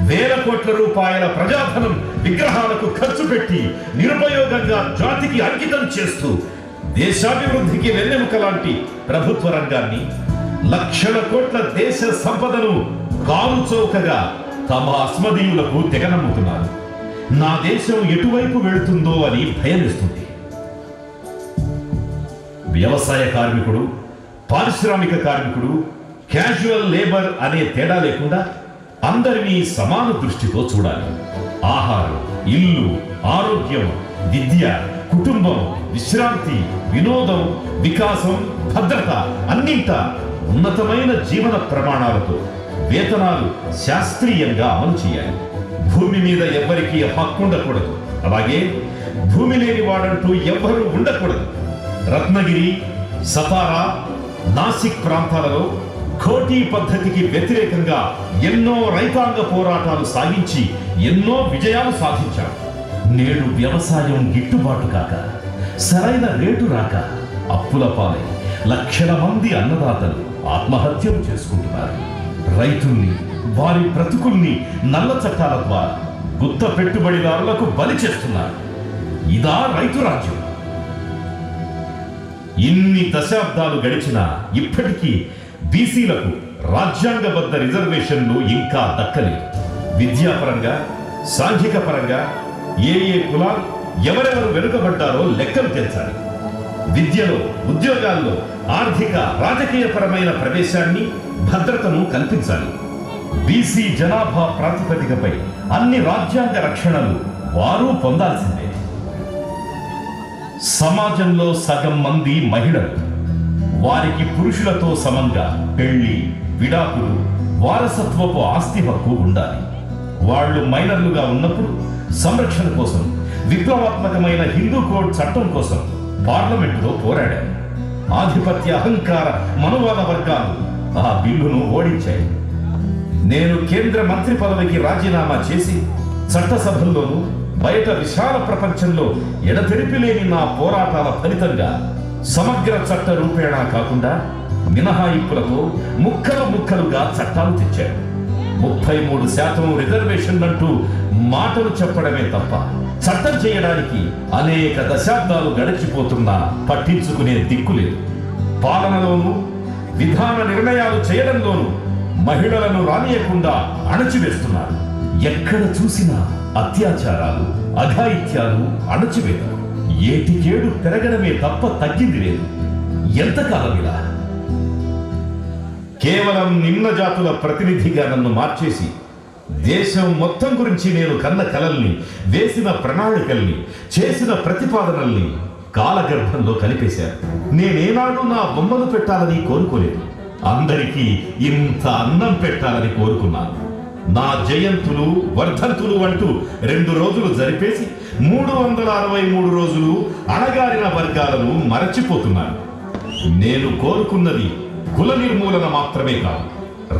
వేల కోట్ల రూపాయల ప్రజాధనం విగ్రహాలకు ఖర్చు పెట్టి నిరుపయోగంగా జాతికి అంకితం చేస్తూ దేశాభివృద్ధికి వెన్నెముక లాంటి ప్రభుత్వ రంగాన్ని, లక్షల కోట్ల దేశ సంపదను కారు చౌకగా తమ అస్మదీయులకు తెగనమ్ముతున్నారు. నా దేశం ఎటువైపు వెళుతుందో అని భయమేస్తుంది. వ్యవసాయ కార్మికుడు, పారిశ్రామిక కార్మికుడు, క్యాజువల్ లేబర్ అనే తేడా లేకుండా అందరినీ సమాన దృష్టితో చూడాలి. ఆహారం, ఇల్లు, ఆరోగ్యం, విద్య, కుటుంబం, విశ్రాంతి, వినోదం, వికాసం, భద్రత అన్నింటా ఉన్నతమైన జీవన ప్రమాణాలతో వేతనాలు శాస్త్రీయంగా అమలు చేయాలి. భూమి మీద ఎవ్వరికీ హక్కు ఉండకూడదు. అలాగే భూమి లేని వాడంటూ ఎవ్వరూ ఉండకూడదు. రత్నగిరి, సతారా, నాసిక్ ప్రాంతాలలో ఖోటీ పద్ధతికి వ్యతిరేకంగా ఎన్నో రైతాంగ పోరాటాలు సాగించి ఎన్నో విజయాలు సాధించారు. నేడు వ్యవసాయం గిట్టుబాటు కాక, సరైన రేటు రాక అప్పుల పాలై లక్షల మంది అన్నదాతలు ఆత్మహత్యలు చేసుకుంటున్నారు. రైతుల్ని, వారి బ్రతుకుల్ని నల్ల చట్టాల ద్వారా గుత్త పెట్టుబడిదారులకు బలి చేస్తున్నారు. ఇదా రైతు రాజ్యం? ఇన్ని దశాబ్దాలు గడిచినా ఇప్పటికీ బీసీలకు రాజ్యాంగబద్ధ రిజర్వేషన్లు ఇంకా దక్కలేదు. విద్యాపరంగా, సాంఘిక పరంగా ఏ కులాలు ఎవరెవరు వెనుకబడ్డారో లెక్కలు తెల్చాలి. విద్యలో, ఉద్యోగాల్లో ఆర్థిక, రాజకీయపరమైన ప్రవేశాన్ని, భద్రతను కల్పించాలి. బీసీ జనాభా ప్రాతిపదికపై అన్ని రాజ్యాంగ రక్షణలు వారు పొందాల్సిందే. సమాజంలో సగం మంది మహిళలు. వారికి పురుషులతో సమంగా పెళ్లి, విడాకులు, వారసత్వపు ఆస్తి హక్కు ఉండాలి. వాళ్ళు మైనర్లుగా ఉన్నప్పుడు సంరక్షణ కోసం విప్లవాత్మకమైన హిందూ కోడ్ చట్టం కోసం పార్లమెంటులో పోరాడారు. ఆధిపత్య, అహంకార మనోవాద వర్గాలు ఆ బిల్లును ఓడించాయి. నేను కేంద్ర మంత్రి పదవికి రాజీనామా చేసి చట్టసభల్లోనూ బయట విశాల ప్రపంచంలో ఎడతెరిపి లేని నా పోరాటాల ఫలితంగా సమగ్ర చట్ట రూపేణా కాకుండా మినహాయింపులతో ముక్కలు ముక్కలుగా చట్టాలు తెచ్చారు. 33% రిజర్వేషన్ అంటూ మాటలు చెప్పడమే తప్ప చట్టం చేయడానికి అనేక దశాబ్దాలు గడిచిపోతున్నా పట్టించుకునే దిక్కులేదు. పాలనలోనూ, విధాన నిర్ణయాలు చేయడంలోనూ మహిళలను రానియకుండా అణచివేస్తున్నారు. ఎక్కడ చూసినా అత్యాచారాలు, అఘాయిత్యాలు, అణచివేతలు. ఏటికేడు పెరగడమే తప్ప తగ్గింది లేదు. ఎంతకాలం ఇలా? కేవలం నిమ్న జాతుల ప్రతినిధిగా నన్ను మార్చేసి దేశం మొత్తం గురించి నేను కన్న కలల్ని, వేసిన ప్రణాళికల్ని, చేసిన ప్రతిపాదనల్ని కాలగర్భంలో కలిపేశారు. నేనేనాడు నా బొమ్మలు పెట్టాలని కోరుకోలేదు. అందరికీ ఇంత అన్నం పెట్టాలని కోరుకున్నాను. నా జయంతులు, వర్ధంతులు అంటూ 2 రోజులు జరిపేసి 363 రోజులు అణగారిన వర్గాలను మరచిపోతున్నాను. నేను కోరుకున్నది కుల నిర్మూలన మాత్రమే కాదు,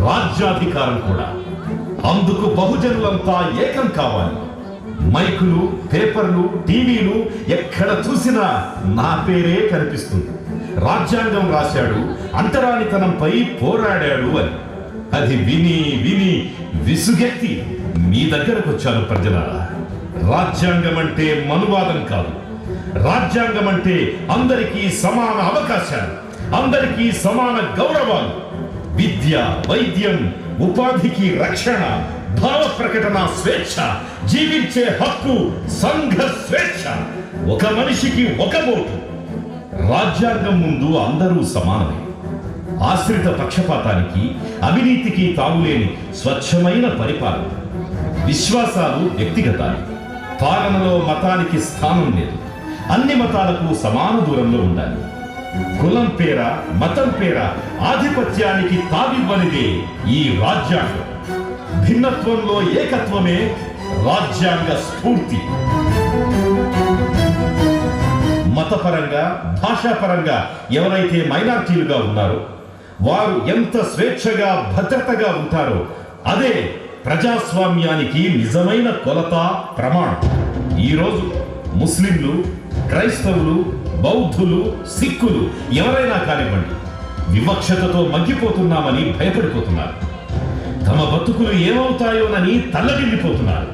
రాజ్యాధికారం కూడా. అందుకు బహుజనులంతా ఏకం కావాలి. మైకులు, పేపర్లు, టీవీలు ఎక్కడ చూసినా నా పేరే కనిపిస్తుంది. రాజ్యాంగం రాశాడు, అంటరానితనంపై పోరాడాడు అని. అది విని విని విసుగెత్తి మీ దగ్గరకు వచ్చాను ప్రజలారా. రాజ్యాంగం అంటే మనువాదం కాదు. రాజ్యాంగం అంటే అందరికీ సమాన అవకాశాలు, అందరికీ సమాన గౌరవాలు, విద్య, వైద్యం, ఉపాధికి రక్షణ, భావ ప్రకటన స్వేచ్ఛ, జీవించే హక్కు, సంఘ స్వేచ్ఛ, ఒక మనిషికి ఒక ఓటు. రాజ్యాంగం ముందు అందరూ సమానమే. ఆశ్రిత పక్షపాతానికి, అవినీతికి తావులేని స్వచ్ఛమైన పరిపాలన. విశ్వాసాలు వ్యక్తిగతాలు. పాలనలో మతానికి స్థానం లేదు. అన్ని మతాలకు సమాన దూరంలో ఉండాలి. కులం పేర, మతం పేర ఆధిపత్యానికి తావివ్వనిదే ఈ రాజ్యాంగం. భిన్నత్వంలో ఏకత్వమే రాజ్యాంగ స్ఫూర్తి. మతపరంగా, భాషాపరంగా ఎవరైతే మైనారిటీలుగా ఉన్నారో వారు ఎంత స్వేచ్ఛగా, భద్రతగా ఉంటారో అదే ప్రజాస్వామ్యానికి నిజమైన కొలత, ప్రమాణం. ఈరోజు ముస్లింలు, క్రైస్తవులు, బౌద్ధులు, సిక్కులు ఎవరైనా కానివ్వండి, వివక్షతతో మగ్గిపోతున్నామని భయపడిపోతున్నారు. తమ బతుకులు ఏమవుతాయోనని తల్లడిల్లిపోతున్నారు.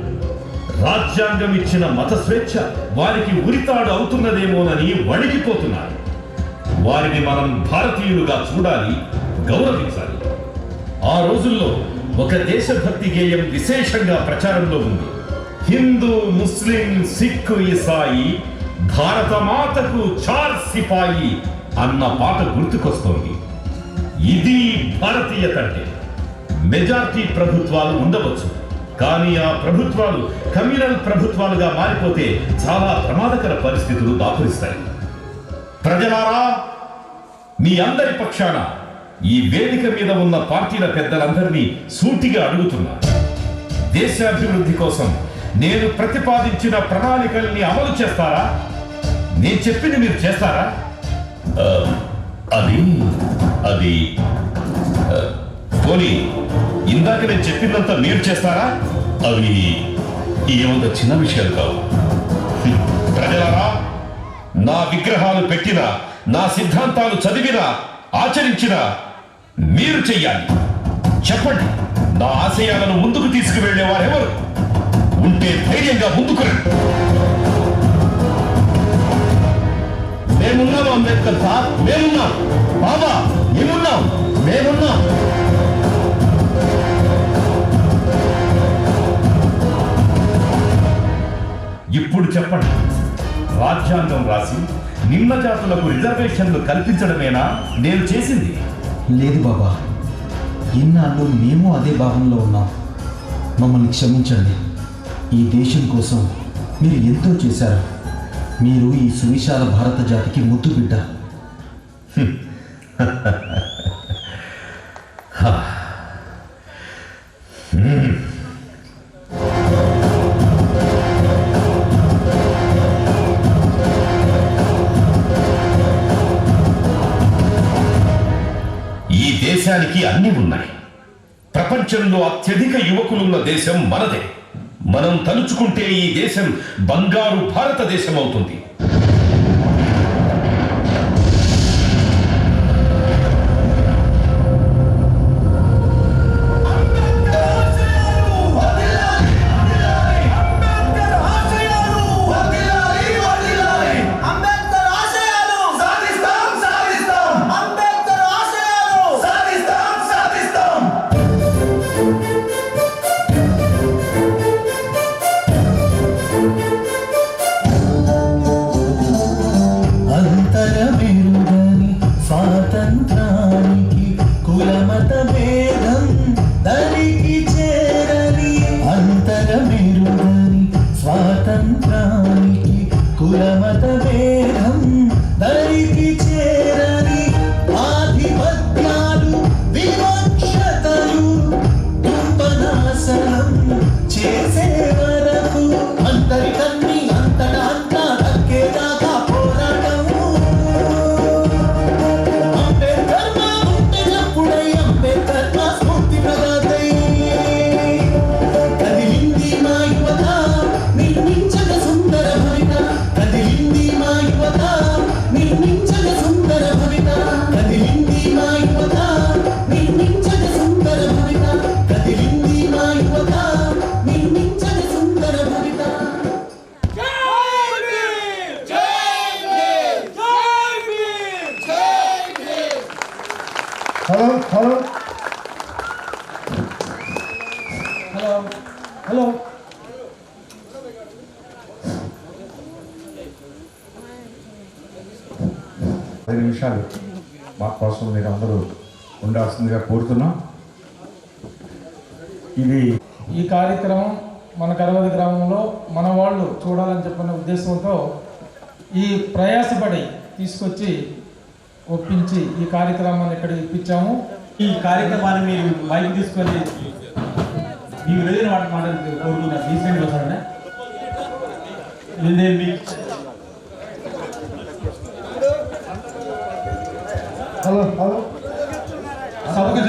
రాజ్యాంగం ఇచ్చిన మత స్వేచ్ఛ వారికి ఉరితాడు అవుతున్నదేమోనని వణికిపోతున్నారు. వారిని మనం భారతీయులుగా చూడాలి, గౌరవించాలి. ఆ రోజుల్లో ఒక దేశభక్తి గేయం విశేషంగా ప్రచారంలో ఉంది. హిందూ, ముస్లిం, సిక్కు, ఇసాయి, భారత మాతకు చార్ సిపాయి అన్న పాట గుర్తుకొస్తోంది. ఇది భారతీయత అంటే. మెజారిటీ ప్రభుత్వాలు ఉండవచ్చు, కానీ ఆ ప్రభుత్వాలు కమ్యూనల్ ప్రభుత్వాలుగా మారిపోతే చాలా ప్రమాదకర పరిస్థితులు దాపురిస్తాయి. ప్రజలారా, మీ అందరి పక్షాన ఈ వేదిక మీద ఉన్న పార్టీల పెద్దలందరినీ సూటిగా అడుగుతున్నా, దేశాభివృద్ధి కోసం నేను ప్రతిపాదించిన ప్రణాళికల్ని అమలు చేస్తారా? నేను చెప్పింది మీరు చేస్తారా? అది పోనీ ఇందాక నేను చెప్పిందంతా మీరు చేస్తారా? అవి ఏమంత చిన్న విషయాలు కావు. ప్రజలారా, నా విగ్రహాలు పెట్టినా, నా సిద్ధాంతాలు చదివినా, ఆచరించినా మీరు చెయ్యాలి. చెప్పండి, నా ఆశయాలను ముందుకు తీసుకువెళ్లేవారెవరు ఉంటే ధైర్యంగా ముందుకు రండి. మేమున్నాం అంబేద్కర్ సార్, మేమున్నాం. బాబా మేమున్నాం, మేమున్నాం. ఇప్పుడు చెప్పండి, రాజ్యాంగం రాసి నిమ్న జాతులకు రిజర్వేషన్లు కల్పించడమేనా నేను చేసింది? లేదు బాబా, ఇన్నాళ్ళు మేము అదే భావంలో ఉన్నాం. మమ్మల్ని క్షమించండి. ఈ దేశం కోసం మీరు ఎంతో చేశారు. మీరు ఈ సువిశాల భారత జాతికి ముద్దు బిడ్డ. ఈ దేశానికి అన్ని ఉన్నాయి. ప్రపంచంలో అత్యధిక యువకులున్న దేశం మనదే. మనం తలుచుకుంటే ఈ దేశం బంగారు భారతదేశం అవుతుంది. అంతరమెరుగని స్వాతంత్రానికి కులమత భేదం దరికి చేరని. అంతరమెరుగని స్వాతంత్రానికి కులమత భేదం దరికి చేరని. ఆధిపత్యాలు వివక్షతలు కుంభనాశనం చేసే వరకు అంతరికన్ని అంతటా అంతా దక్కేదాకా పోరాటము. అంబేద్కర్ మా గుండె చప్పుడై, అంబేద్కర్ మా స్ఫూర్తి ప్రదాతై. కదిలింది మా యువత నిర్మించగ సుందర భవిత. కదిలింది మా యువత నిర్మించగ సుందర భవిత. కదిలింది మా యువత నిర్మించగ సుందర భవిత. కదిలింది మా యువత నిర్మించగ సుందర భవిత. హలో హలో హలో హలో పది నిమిషాలు మా కోసం మీరు అందరూ ఉండాల్సిందిగా కోరుతున్నాం. ఇది ఈ కార్యక్రమం మన కరవది గ్రామంలో మన వాళ్ళు చూడాలని చెప్పిన ఉద్దేశంతో ఈ ప్రయాసపడి తీసుకొచ్చి ఒప్పించి ఈ కార్యక్రమాన్ని ఇక్కడ ఇప్పించాము. ఈ కార్యక్రమాన్ని మీరు మైక్ తీసుకొని మీకు వెళ్ళిన వాటి మాట కోరుకున్నారు. రీసెంట్ వస్తారండి. హలో హలో సభకు